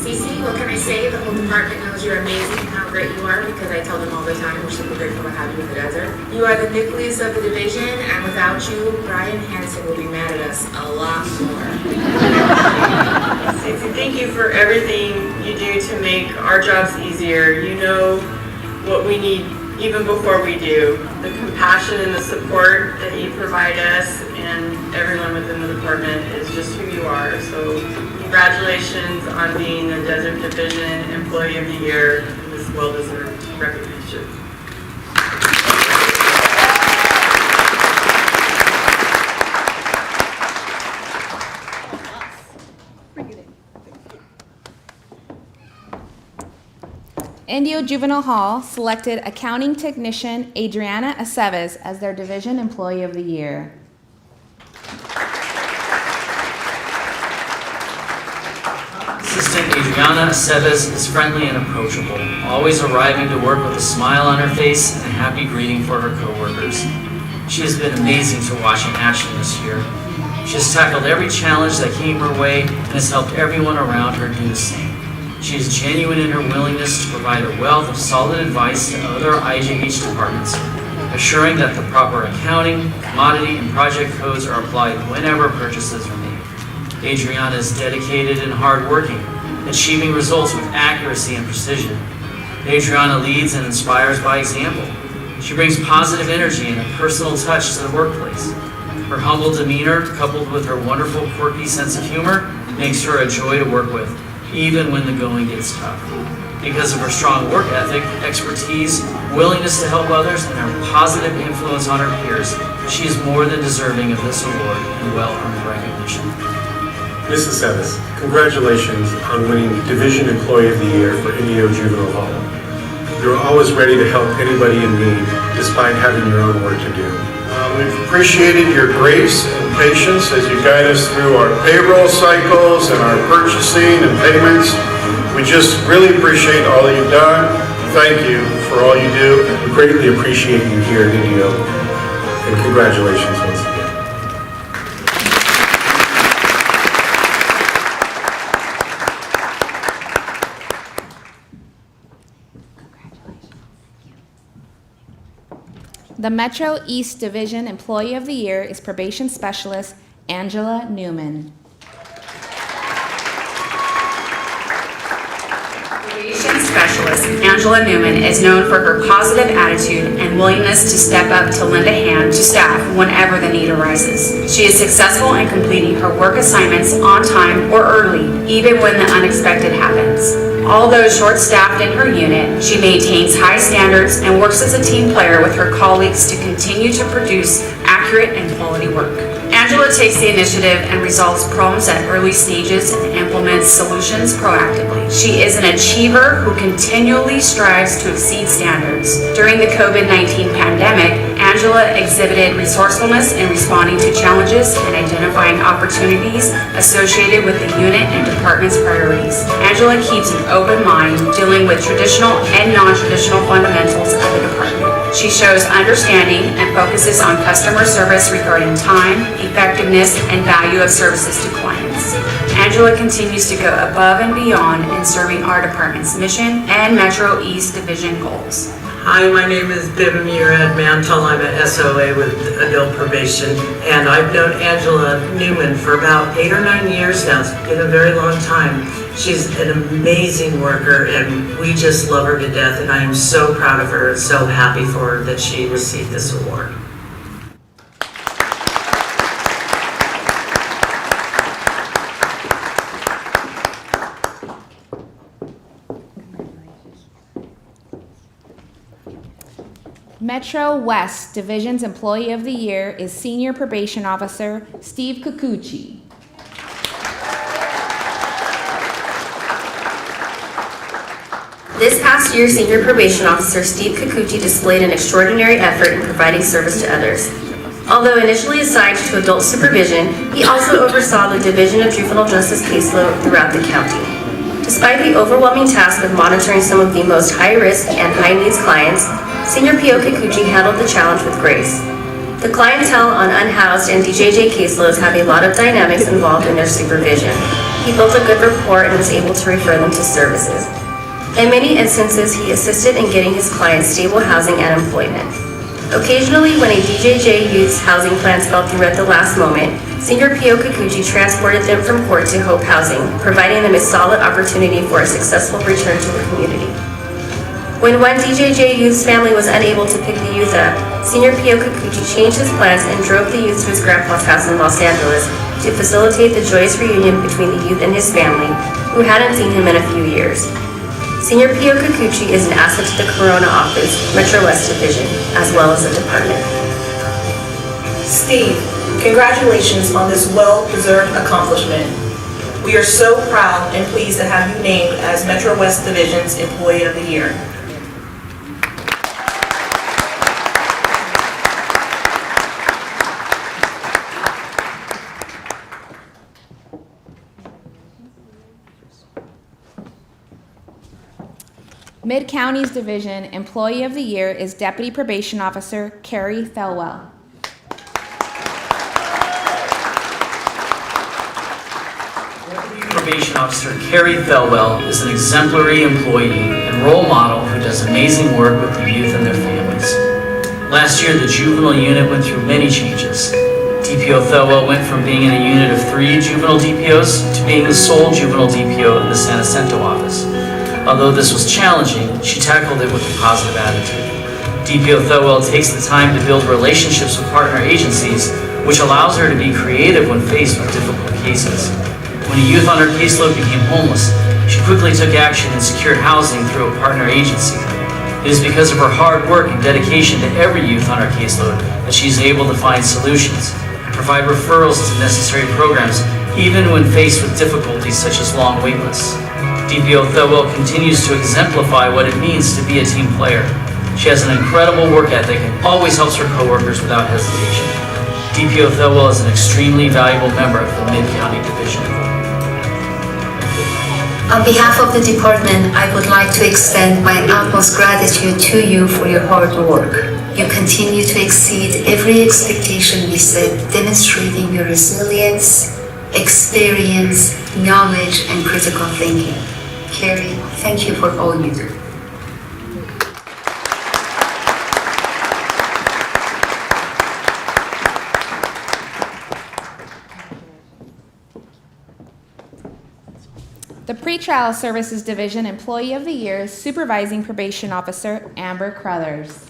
Speaker 7: Cece, what can I say? The whole department knows you're amazing and how great you are because I tell them all the time we're super grateful to have you in the desert. You are the nucleus of the division, and without you, Brian Hansen will be mad at us a lot more.
Speaker 6: Cece, thank you for everything you do to make our jobs easier. You know what we need even before we do. The compassion and the support that you provide us and everyone within the department is just who you are. So congratulations on being the Desert Division Employee of the Year in this well-deserved recognition.
Speaker 1: Indio Juvenile Hall selected accounting technician Adriana Aceves as their division employee of the year.
Speaker 2: Assistant Adriana Aceves is friendly and approachable, always arriving to work with a smile on her face and a happy greeting for her coworkers. She has been amazing to watch in action this year. She has tackled every challenge that came her way and has helped everyone around her do the same. She is genuine in her willingness to provide a wealth of solid advice to other IJH departments, assuring that the proper accounting, commodity, and project codes are applied whenever purchases are made. Adriana is dedicated and hardworking, achieving results with accuracy and precision. Adriana leads and inspires by example. She brings positive energy and a personal touch to the workplace. Her humble demeanor, coupled with her wonderful, quirky sense of humor, makes her a joy to work with, even when the going gets tough. Because of her strong work ethic, expertise, willingness to help others, and her positive influence on her peers, she is more than deserving of this award and well-earned recognition.
Speaker 9: Mrs. Sevis, congratulations on winning Division Employee of the Year for Indio Juvenile Hall. You're always ready to help anybody in need, despite having your own work to do.
Speaker 10: We've appreciated your grace and patience as you guide us through our payroll cycles and our purchasing and payments. We just really appreciate all that you've done. Thank you for all you do.
Speaker 9: We greatly appreciate you here at Indio, and congratulations once again.
Speaker 1: The Metro East Division Employee of the Year is Probation Specialist Angela Newman.
Speaker 11: Probation Specialist Angela Newman is known for her positive attitude and willingness to step up to lend a hand to staff whenever the need arises. She is successful in completing her work assignments on time or early, even when the unexpected happens. Although short-staffed in her unit, she maintains high standards and works as a team player with her colleagues to continue to produce accurate and quality work. Angela takes the initiative and resolves problems at early stages and implements solutions proactively. She is an achiever who continually strives to exceed standards. During the COVID-19 pandemic, Angela exhibited resourcefulness in responding to challenges and identifying opportunities associated with the unit and department's priorities. Angela keeps an open mind, dealing with traditional and non-traditional fundamentals of the department. She shows understanding and focuses on customer service regarding time, effectiveness, and value of services to clients. Angela continues to go above and beyond in serving our department's mission and Metro East Division goals.
Speaker 6: Hi, my name is Bibamira Mantle. I'm an SOA with adult probation, and I've known Angela Newman for about 8 or 9 years now. It's been a very long time. She's an amazing worker, and we just love her to death, and I am so proud of her and so happy for her that she received this award.
Speaker 1: Metro West Division's Employee of the Year is Senior Probation Officer Steve Kikuchi.
Speaker 7: This past year, Senior Probation Officer Steve Kikuchi displayed an extraordinary effort in providing service to others. Although initially assigned to adult supervision, he also oversaw the Division of Juvenile Justice caseload throughout the county. Despite the overwhelming task of monitoring some of the most high-risk and high-needs clients, Senior PO Kikuchi handled the challenge with grace. The clientele on unhoused and DJJ caseloads have a lot of dynamics involved in their supervision. He built a good rapport and was able to refer them to services. In many instances, he assisted in getting his clients stable housing and employment. Occasionally, when a DJJ youth's housing plans fell through at the last moment, Senior Pio Kikuchi transported them from court to Hope Housing, providing them a solid opportunity for a successful return to the community. When one DJJ youth's family was unable to pick the youth up, Senior Pio Kikuchi changed his plans and drove the youth to his grandpa's house in Los Angeles to facilitate the joyous reunion between the youth and his family, who hadn't seen him in a few years. Senior Pio Kikuchi is an asset to the Corona office, Metro West Division, as well as the department.
Speaker 12: Steve, congratulations on this well-deserved accomplishment. We are so proud and pleased to have you named as Metro West Division's Employee of the Year.
Speaker 1: Mid-Counties Division Employee of the Year is Deputy Probation Officer Carrie Thelwell.
Speaker 2: Probation Officer Carrie Thelwell is an exemplary employee and role model who does amazing work with the youth and their families. Last year, the juvenile unit went through many changes. DPO Thelwell went from being in a unit of 3 juvenile DPOs to being the sole juvenile DPO in the San Jacinto office. Although this was challenging, she tackled it with a positive attitude. DPO Thelwell takes the time to build relationships with partner agencies, which allows her to be creative when faced with difficult cases. When a youth on her caseload became homeless, she quickly took action and secured housing through a partner agency. It is because of her hard work and dedication to every youth on her caseload that she is able to find solutions and provide referrals to necessary programs, even when faced with difficulties such as long wait lists. DPO Thelwell continues to exemplify what it means to be a team player. She has an incredible work ethic and always helps her coworkers without hesitation. DPO Thelwell is an extremely valuable member of the Mid-County Division.
Speaker 13: On behalf of the department, I would like to extend my utmost gratitude to you for your hard work. You continue to exceed every expectation we set, demonstrating your resilience, experience, knowledge, and critical thinking. Carrie, thank you for all you do.
Speaker 1: The Pretrial Services Division Employee of the Year is Supervising Probation Officer Amber Crothers.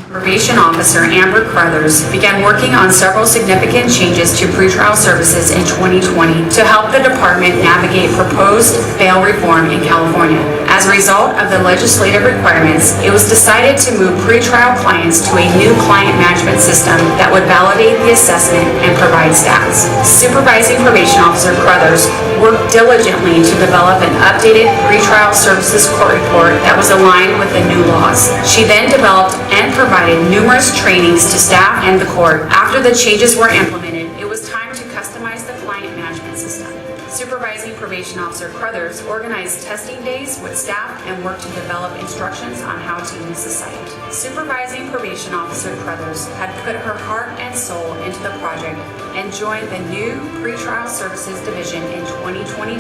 Speaker 11: Probation Officer Amber Crothers began working on several significant changes to pretrial services in 2020 to help the department navigate proposed bail reform in California. As a result of the legislative requirements, it was decided to move pretrial clients to a new client management system that would validate the assessment and provide stats. Supervising Probation Officer Crothers worked diligently to develop an updated pretrial services court report that was aligned with the new laws. She then developed and provided numerous trainings to staff and the court. After the changes were implemented, it was time to customize the client management system. Supervising Probation Officer Crothers organized testing days with staff and worked to develop instructions on how to use the site. Supervising Probation Officer Crothers had put her heart and soul into the project and joined the new Pretrial Services Division in 2022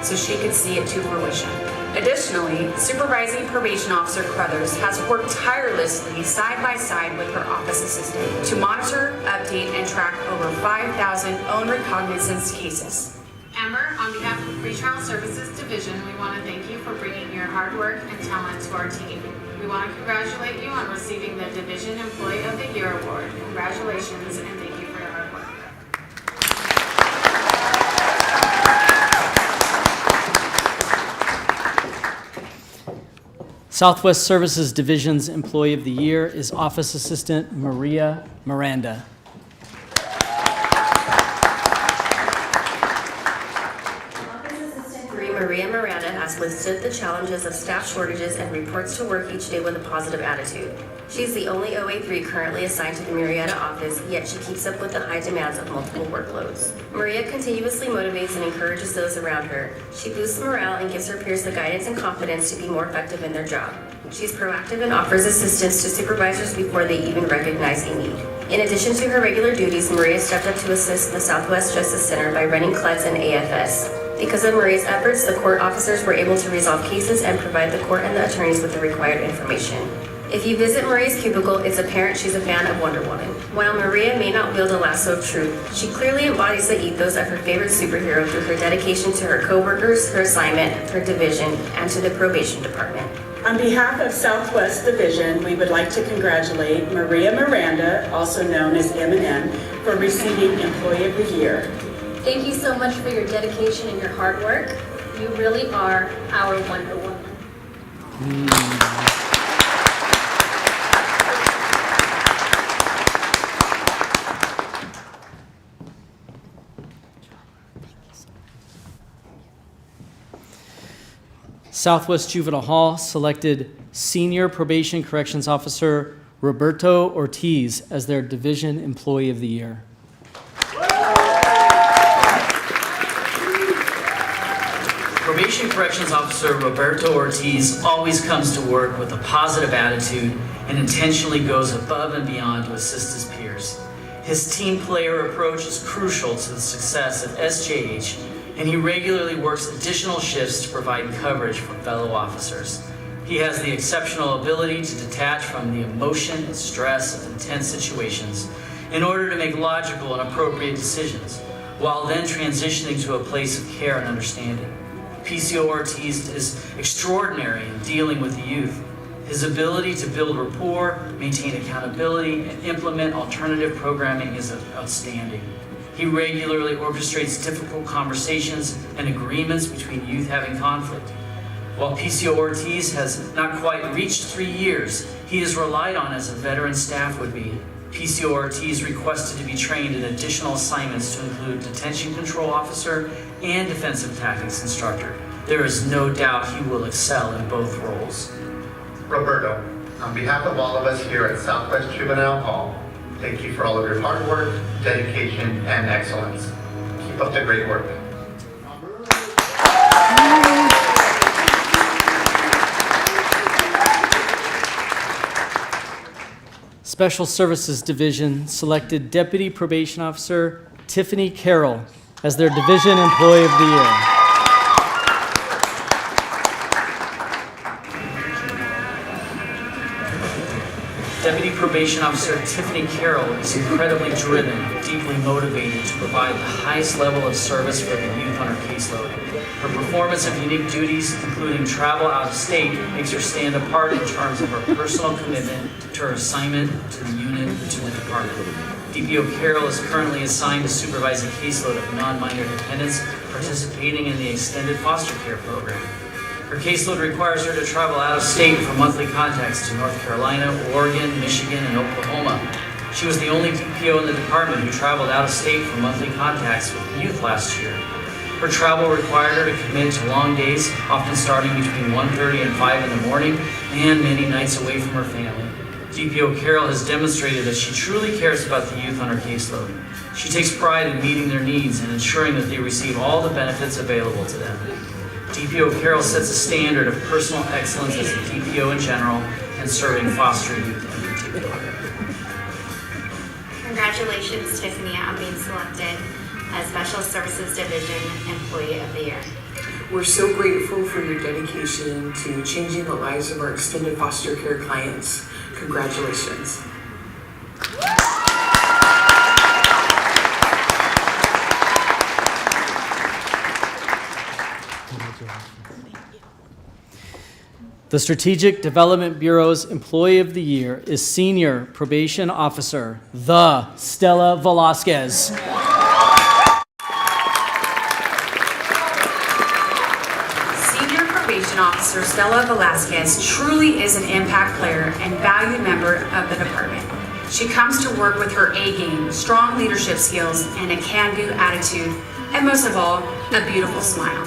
Speaker 11: so she could see it to fruition. Additionally, Supervising Probation Officer Crothers has worked tirelessly side by side with her office assistant to monitor, update, and track over 5,000 own recognizance cases.
Speaker 14: Amber, on behalf of the Pretrial Services Division, we want to thank you for bringing your hard work and talent to our team. We want to congratulate you on receiving the Division Employee of the Year Award. Congratulations and thank you for your hard work.
Speaker 2: Southwest Services Division's Employee of the Year is Office Assistant Maria Miranda.
Speaker 7: Maria Miranda has withstood the challenges of staff shortages and reports to work each day with a positive attitude. She's the only OA3 currently assigned to the Marietta office, yet she keeps up with the high demands of multiple workloads. Maria continuously motivates and encourages those around her. She boosts morale and gives her peers the guidance and confidence to be more effective in their job. She's proactive and offers assistance to supervisors before they even recognize a need. In addition to her regular duties, Maria stepped up to assist the Southwest Justice Center by running CLEDS and AFS. Because of Maria's efforts, the court officers were able to resolve cases and provide the court and the attorneys with the required information. If you visit Maria's cubicle, it's apparent she's a fan of Wonder Woman. While Maria may not wield a lasso of truth, she clearly embodies the ethos of her favorite superhero through her dedication to her coworkers, her assignment, her division, and to the probation department.
Speaker 15: On behalf of Southwest Division, we would like to congratulate Maria Miranda, also known as M&M, for receiving Employee of the Year.
Speaker 16: Thank you so much for your dedication and your hard work. You really are our Wonder Woman.
Speaker 2: Southwest Juvenile Hall selected Senior Probation Corrections Officer Roberto Ortiz as their Division Employee of the Year. Probation Corrections Officer Roberto Ortiz always comes to work with a positive attitude and intentionally goes above and beyond to assist his peers. His team player approach is crucial to the success of SJH, and he regularly works additional shifts to provide coverage for fellow officers. He has the exceptional ability to detach from the emotion and stress of intense situations in order to make logical and appropriate decisions, while then transitioning to a place of care and understanding. PCO Ortiz is extraordinary in dealing with the youth. His ability to build rapport, maintain accountability, and implement alternative programming is outstanding. He regularly orchestrates difficult conversations and agreements between youth having conflict. While PCO Ortiz has not quite reached 3 years, he is relied on as a veteran staff would be. PCO Ortiz requested to be trained in additional assignments to include detention control officer and defensive tactics instructor. There is no doubt he will excel in both roles.
Speaker 17: Roberto, on behalf of all of us here at Southwest Juvenile Hall, thank you for all of your hard work, dedication, and excellence. Keep up the great work.
Speaker 2: Special Services Division selected Deputy Probation Officer Tiffany Carroll as their Division Employee of the Year. Deputy Probation Officer Tiffany Carroll is incredibly driven, deeply motivated to provide the highest level of service for the youth on her caseload. Her performance of unique duties, including travel out of state, makes her stand apart in terms of her personal commitment to her assignment, to the unit, and to the department. DPO Carroll is currently assigned to supervise a caseload of non-minor dependents participating in the extended foster care program. Her caseload requires her to travel out of state for monthly contacts to North Carolina, Oregon, Michigan, and Oklahoma. She was the only DPO in the department who traveled out of state for monthly contacts with youth last year. Her travel required her to commit to long days, often starting between 1:30 and 5 in the morning, and many nights away from her family. DPO Carroll has demonstrated that she truly cares about the youth on her caseload. She takes pride in meeting their needs and ensuring that they receive all the benefits available to them. DPO Carroll sets a standard of personal excellence as a DPO in general and serving foster youth in particular.
Speaker 16: Congratulations, Tiffany, on being selected as Special Services Division Employee of the Year.
Speaker 18: We're so grateful for your dedication to changing the lives of our extended foster care clients. Congratulations.
Speaker 2: The Strategic Development Bureau's Employee of the Year is Senior Probation Officer, the Stella Velasquez.
Speaker 11: Senior Probation Officer Stella Velasquez truly is an impact player and valued member of the department. She comes to work with her A game, strong leadership skills, and a can-do attitude, and most of all, a beautiful smile.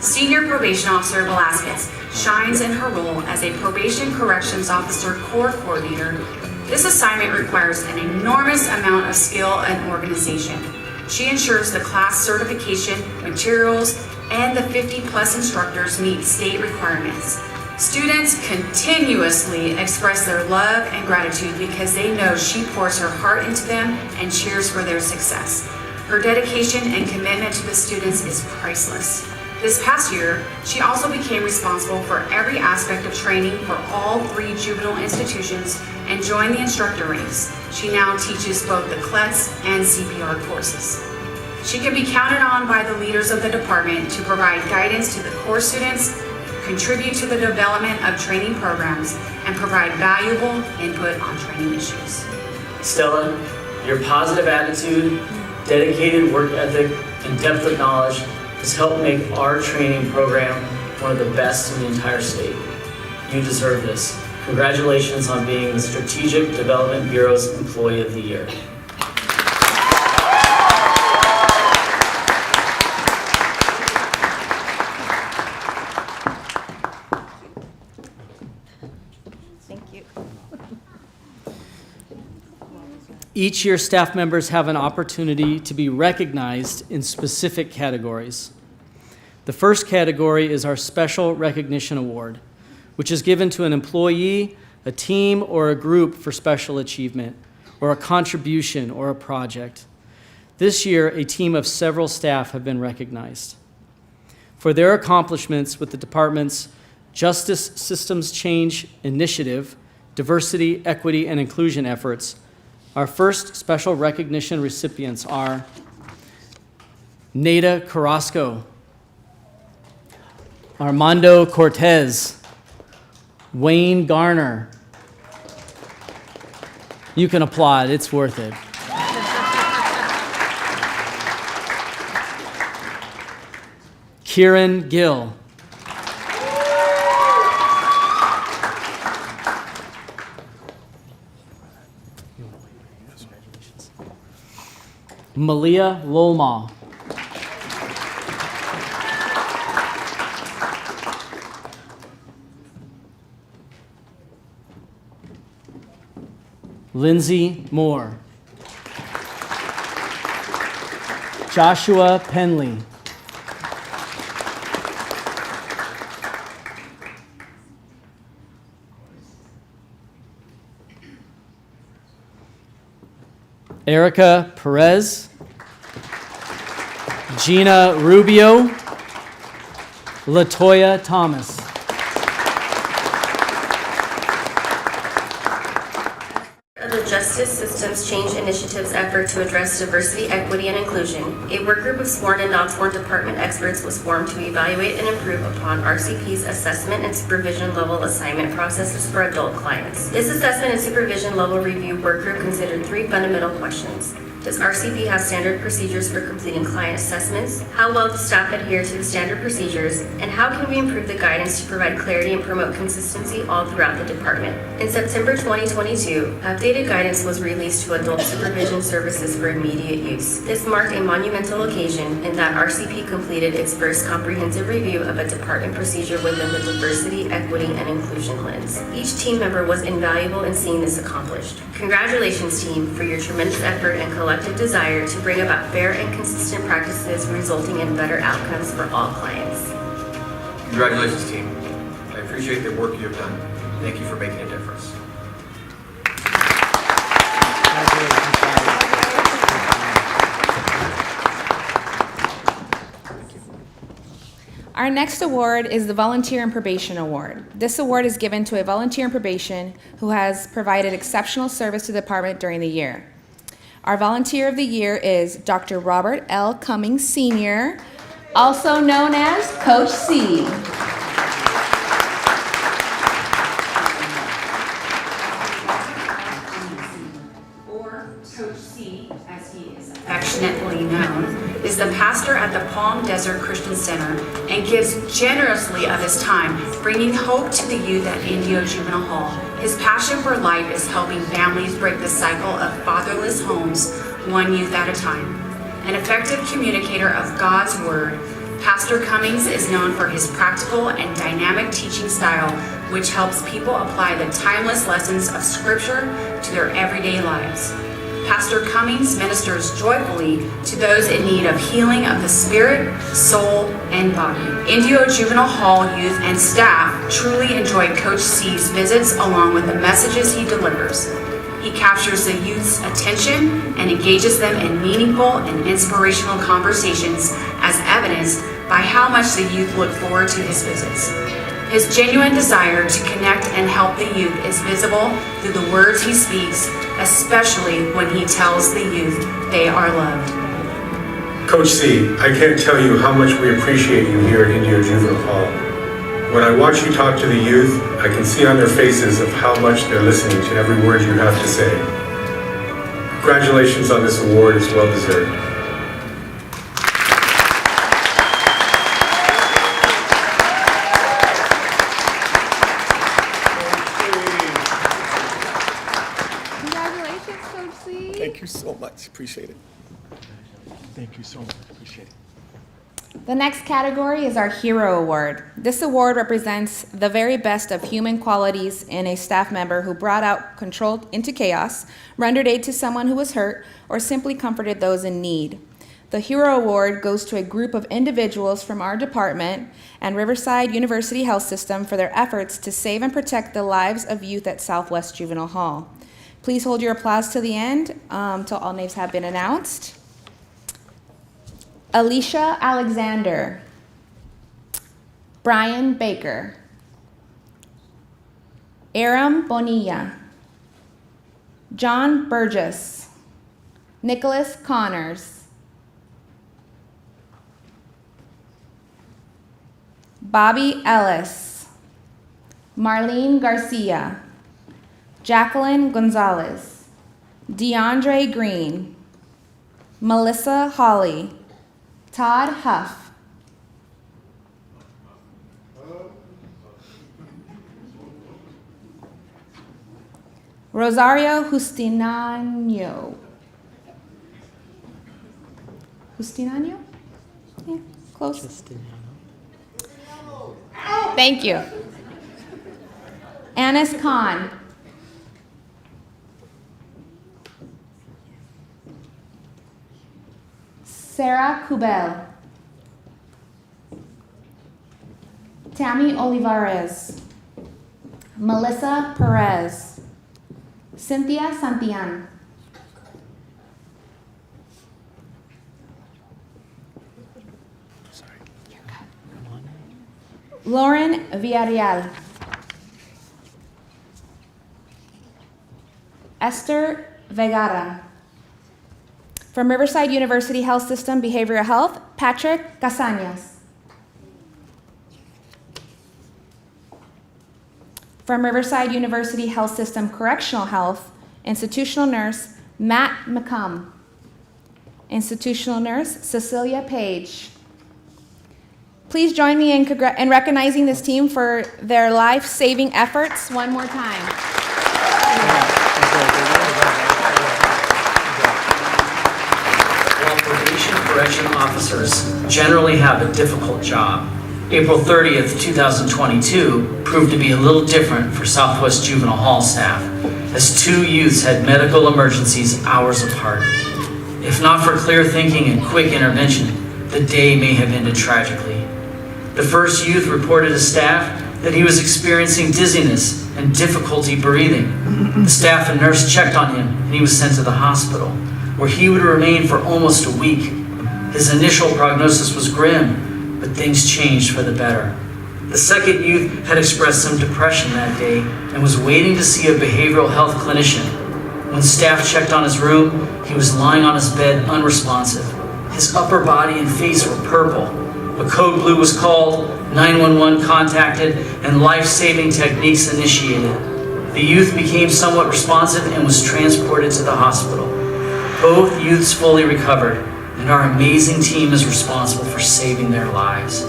Speaker 11: Senior Probation Officer Velasquez shines in her role as a Probation Corrections Officer Corps Coordinator. This assignment requires an enormous amount of skill and organization. She ensures the class certification, materials, and the 50-plus instructors meet state requirements. Students continuously express their love and gratitude because they know she pours her heart into them and cheers for their success. Her dedication and commitment to the students is priceless. This past year, she also became responsible for every aspect of training for all 3 juvenile institutions and joined the instructor ranks. She now teaches both the CLETS and CPR courses. She can be counted on by the leaders of the department to provide guidance to the core students, contribute to the development of training programs, and provide valuable input on training issues.
Speaker 2: Stella, your positive attitude, dedicated work ethic, and depth of knowledge has helped make our training program one of the best in the entire state. You deserve this. Congratulations on being the Strategic Development Bureau's Employee of the Year.
Speaker 1: Thank you.
Speaker 2: Each year, staff members have an opportunity to be recognized in specific categories. The first category is our Special Recognition Award, which is given to an employee, a team, or a group for special achievement, or a contribution or a project. This year, a team of several staff have been recognized for their accomplishments with the department's Justice Systems Change Initiative, diversity, equity, and inclusion efforts. Our first special recognition recipients are Nada Carrasco, Armando Cortez, Wayne Garner. You can applaud, it's worth it. Kieran Gill. Malia Lolma. Lindsay Moore. Joshua Penley. Erica Perez, Gina Rubio, Latoya Thomas.
Speaker 7: The Justice Systems Change Initiative's effort to address diversity, equity, and inclusion, a work group of sworn and non-sworn department experts was formed to evaluate and improve upon RCP's assessment and supervision level assignment processes for adult clients. This assessment and supervision level review work group considered 3 fundamental questions. Does RCP have standard procedures for completing client assessments? How well does staff adhere to the standard procedures? And how can we improve the guidance to provide clarity and promote consistency all throughout the department? In September 2022, updated guidance was released to adult supervision services for immediate use. This marked a monumental occasion in that RCP completed its first comprehensive review of a department procedure within the diversity, equity, and inclusion lens. Each team member was invaluable in seeing this accomplished. Congratulations, team, for your tremendous effort and collective desire to bring about fair and consistent practices resulting in better outcomes for all clients.
Speaker 19: Congratulations, team. I appreciate the work you have done. Thank you for making a difference.
Speaker 1: Our next award is the Volunteer in Probation Award. This award is given to a volunteer in probation who has provided exceptional service to the department during the year. Our Volunteer of the Year is Dr. Robert L. Cummings Sr., also known as Coach C.
Speaker 11: Or Coach C, as he is affectionately known, is the pastor at the Palm Desert Christian Center and gives generously of his time, bringing hope to the youth at Indio Juvenile Hall. His passion for life is helping families break the cycle of fatherless homes, one youth at a time. An effective communicator of God's Word, Pastor Cummings is known for his practical and dynamic teaching style, which helps people apply the timeless lessons of Scripture to their everyday lives. Pastor Cummings ministers joyfully to those in need of healing of the spirit, soul, and body. Indio Juvenile Hall youth and staff truly enjoy Coach C's visits along with the messages he delivers. He captures the youth's attention and engages them in meaningful and inspirational conversations, as evidenced by how much the youth look forward to his visits. His genuine desire to connect and help the youth is visible through the words he speaks, especially when he tells the youth they are loved.
Speaker 9: Coach C, I can't tell you how much we appreciate you here at Indio Juvenile Hall. When I watch you talk to the youth, I can see on their faces of how much they're listening to every word you have to say. Congratulations on this award, it's well deserved.
Speaker 1: Congratulations, Coach C.
Speaker 4: Thank you so much. Appreciate it. Thank you so much. Appreciate it.
Speaker 1: The next category is our Hero Award. This award represents the very best of human qualities in a staff member who brought out control into chaos, rendered aid to someone who was hurt, or simply comforted those in need. The Hero Award goes to a group of individuals from our department and Riverside University Health System for their efforts to save and protect the lives of youth at Southwest Juvenile Hall. Please hold your applause to the end till all names have been announced. Alicia Alexander, Brian Baker, Aram Bonilla, John Burgess, Nicholas Connors, Bobby Ellis, Marlene Garcia, Jacqueline Gonzalez, DeAndre Green, Melissa Hawley, Todd Huff, Rosario Justinano. Justinano? Yeah, close. Thank you. Anis Khan. Sarah Kubel. Tammy Olivares. Melissa Perez. Cynthia Santillan. Lauren Villarreal. Esther Vegara. From Riverside University Health System Behavioral Health, Patrick Casañas. From Riverside University Health System Correctional Health, Institutional Nurse, Matt McCumb. Institutional Nurse, Cecilia Page. Please join me in recognizing this team for their life-saving efforts one more time.
Speaker 2: Probation correction officers generally have a difficult job. April 30th, 2022 proved to be a little different for Southwest Juvenile Hall staff, as two youths had medical emergencies hours apart. If not for clear thinking and quick intervention, the day may have ended tragically. The first youth reported to staff that he was experiencing dizziness and difficulty breathing. The staff and nurse checked on him and he was sent to the hospital, where he would remain for almost a week. His initial prognosis was grim, but things changed for the better. The second youth had expressed some depression that day and was waiting to see a behavioral health clinician. When staff checked on his room, he was lying on his bed unresponsive. His upper body and face were purple. A code blue was called, 911 contacted, and life-saving techniques initiated. The youth became somewhat responsive and was transported to the hospital. Both youths fully recovered, and our amazing team is responsible for saving their lives.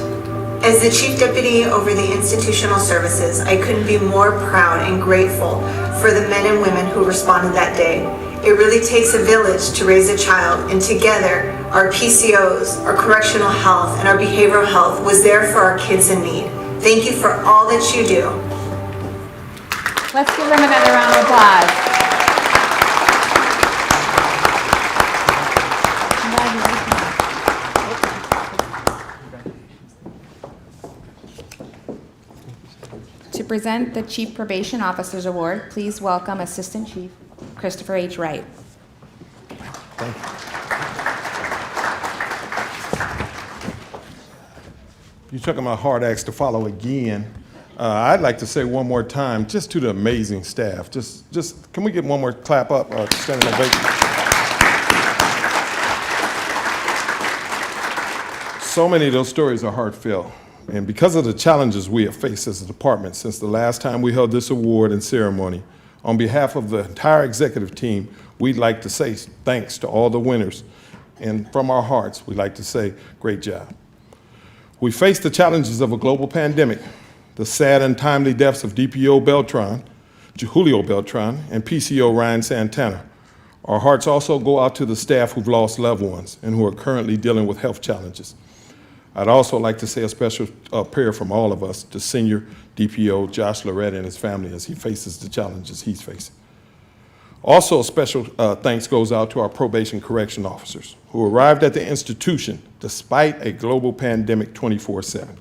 Speaker 20: As the Chief Deputy over the Institutional Services, I couldn't be more proud and grateful for the men and women who responded that day. It really takes a village to raise a child, and together, our PCOs, our correctional health, and our behavioral health was there for our kids in need. Thank you for all that you do.
Speaker 1: Let's give them another round of applause. To present the Chief Probation Officers Award, please welcome Assistant Chief Christopher H. Wright.
Speaker 4: Thank you. You took my hard acts to follow again. I'd like to say one more time, just to the amazing staff. Just can we get one more clap up or standing ovation? So many of those stories are heartfelt. And because of the challenges we have faced as a department since the last time we held this award and ceremony, on behalf of the entire executive team, we'd like to say thanks to all the winners. And from our hearts, we'd like to say, great job. We faced the challenges of a global pandemic, the sad and timely deaths of DPO Beltran, Julio Beltran, and PCO Ryan Santana. Our hearts also go out to the staff who've lost loved ones and who are currently dealing with health challenges. I'd also like to say a special prayer from all of us to Senior DPO Josh Loretta and his family as he faces the challenges he's facing. Also, a special thanks goes out to our probation correction officers who arrived at the institution despite a global pandemic 24/7.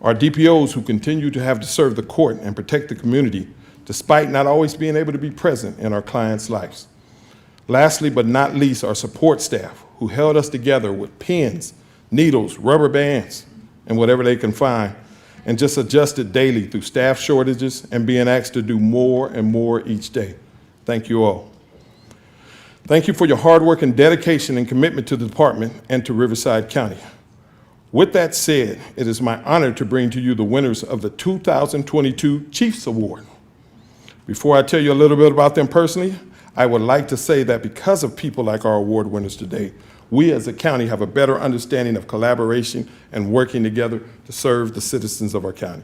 Speaker 4: Our DPOs who continue to have to serve the court and protect the community despite not always being able to be present in our clients' lives. Lastly, but not least, our support staff who held us together with pens, needles, rubber bands, and whatever they can find, and just adjusted daily through staff shortages and being asked to do more and more each day. Thank you all. Thank you for your hard work and dedication and commitment to the department and to Riverside County. With that said, it is my honor to bring to you the winners of the 2022 Chiefs Award. Before I tell you a little bit about them personally, I would like to say that because of people like our award winners today, we as a county have a better understanding of collaboration and working together to serve the citizens of our county.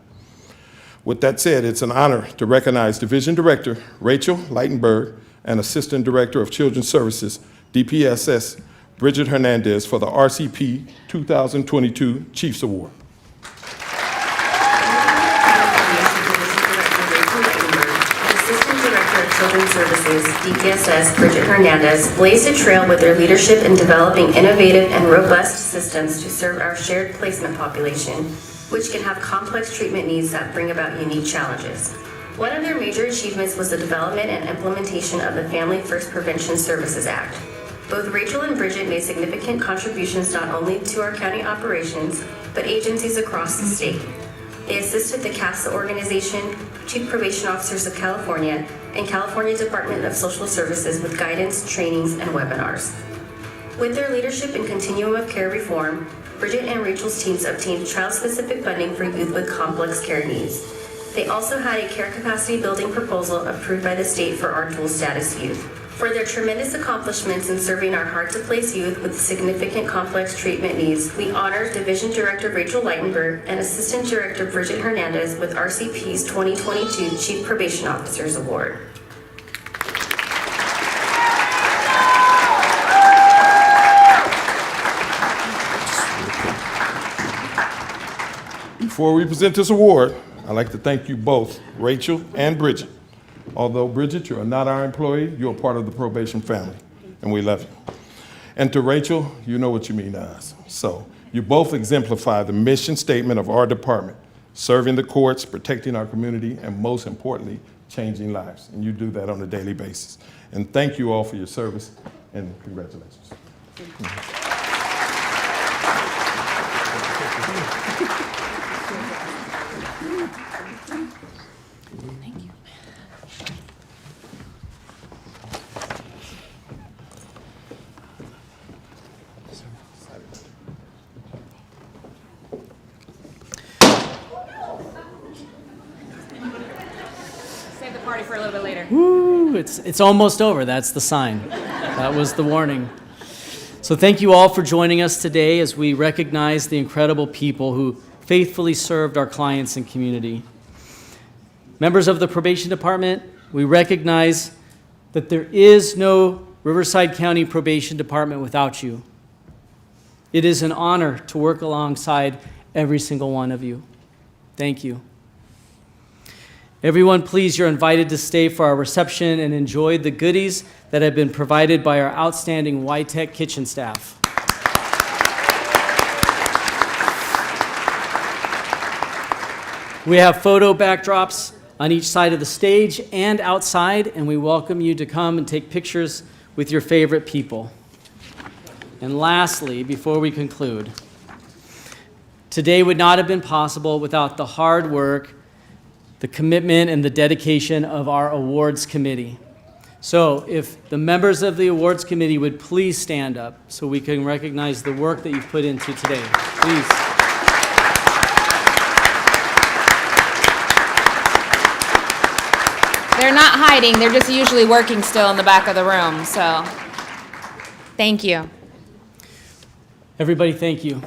Speaker 4: With that said, it's an honor to recognize Division Director Rachel Leitenberg and Assistant Director of Children's Services, DPSS, Bridget Hernandez for the RCP 2022 Chiefs Award.
Speaker 7: Children's Services, DPSS, Bridget Hernandez, blazed a trail with their leadership in developing innovative and robust systems to serve our shared placement population, which can have complex treatment needs that bring about unique challenges. One of their major achievements was the development and implementation of the Family First Prevention Services Act. Both Rachel and Bridget made significant contributions not only to our county operations, but agencies across the state. They assisted the CASA organization, Chief Probation Officers of California, and California Department of Social Services with guidance, trainings, and webinars. With their leadership in continuum of care reform, Bridget and Rachel's teams obtained child-specific funding for youth with complex care needs. They also had a care capacity building proposal approved by the state for our dual status youth. For their tremendous accomplishments in serving our hard-to-place youth with significant complex treatment needs, we honor Division Director Rachel Leitenberg and Assistant Director Bridget Hernandez with RCP's 2022 Chief Probation Officers Award.
Speaker 4: Before we present this award, I'd like to thank you both, Rachel and Bridget. Although, Bridget, you are not our employee, you're a part of the probation family, and we love you. And to Rachel, you know what you mean to us. So, you both exemplify the mission statement of our department, serving the courts, protecting our community, and most importantly, changing lives. And you do that on a daily basis. And thank you all for your service, and congratulations.
Speaker 1: Save the party for a little bit later.
Speaker 2: Woo, it's almost over. That's the sign. That was the warning. So thank you all for joining us today as we recognize the incredible people who faithfully served our clients and community. Members of the Probation Department, we recognize that there is no Riverside County Probation Department without you. It is an honor to work alongside every single one of you. Thank you. Everyone, please, you're invited to stay for our reception and enjoy the goodies that have been provided by our outstanding YTech kitchen staff. We have photo backdrops on each side of the stage and outside, and we welcome you to come and take pictures with your favorite people. And lastly, before we conclude, today would not have been possible without the hard work, the commitment, and the dedication of our awards committee. So if the members of the awards committee would please stand up so we can recognize the work that you've put into today. Please.
Speaker 1: They're not hiding, they're just usually working still in the back of the room, so thank you.
Speaker 2: Everybody, thank you.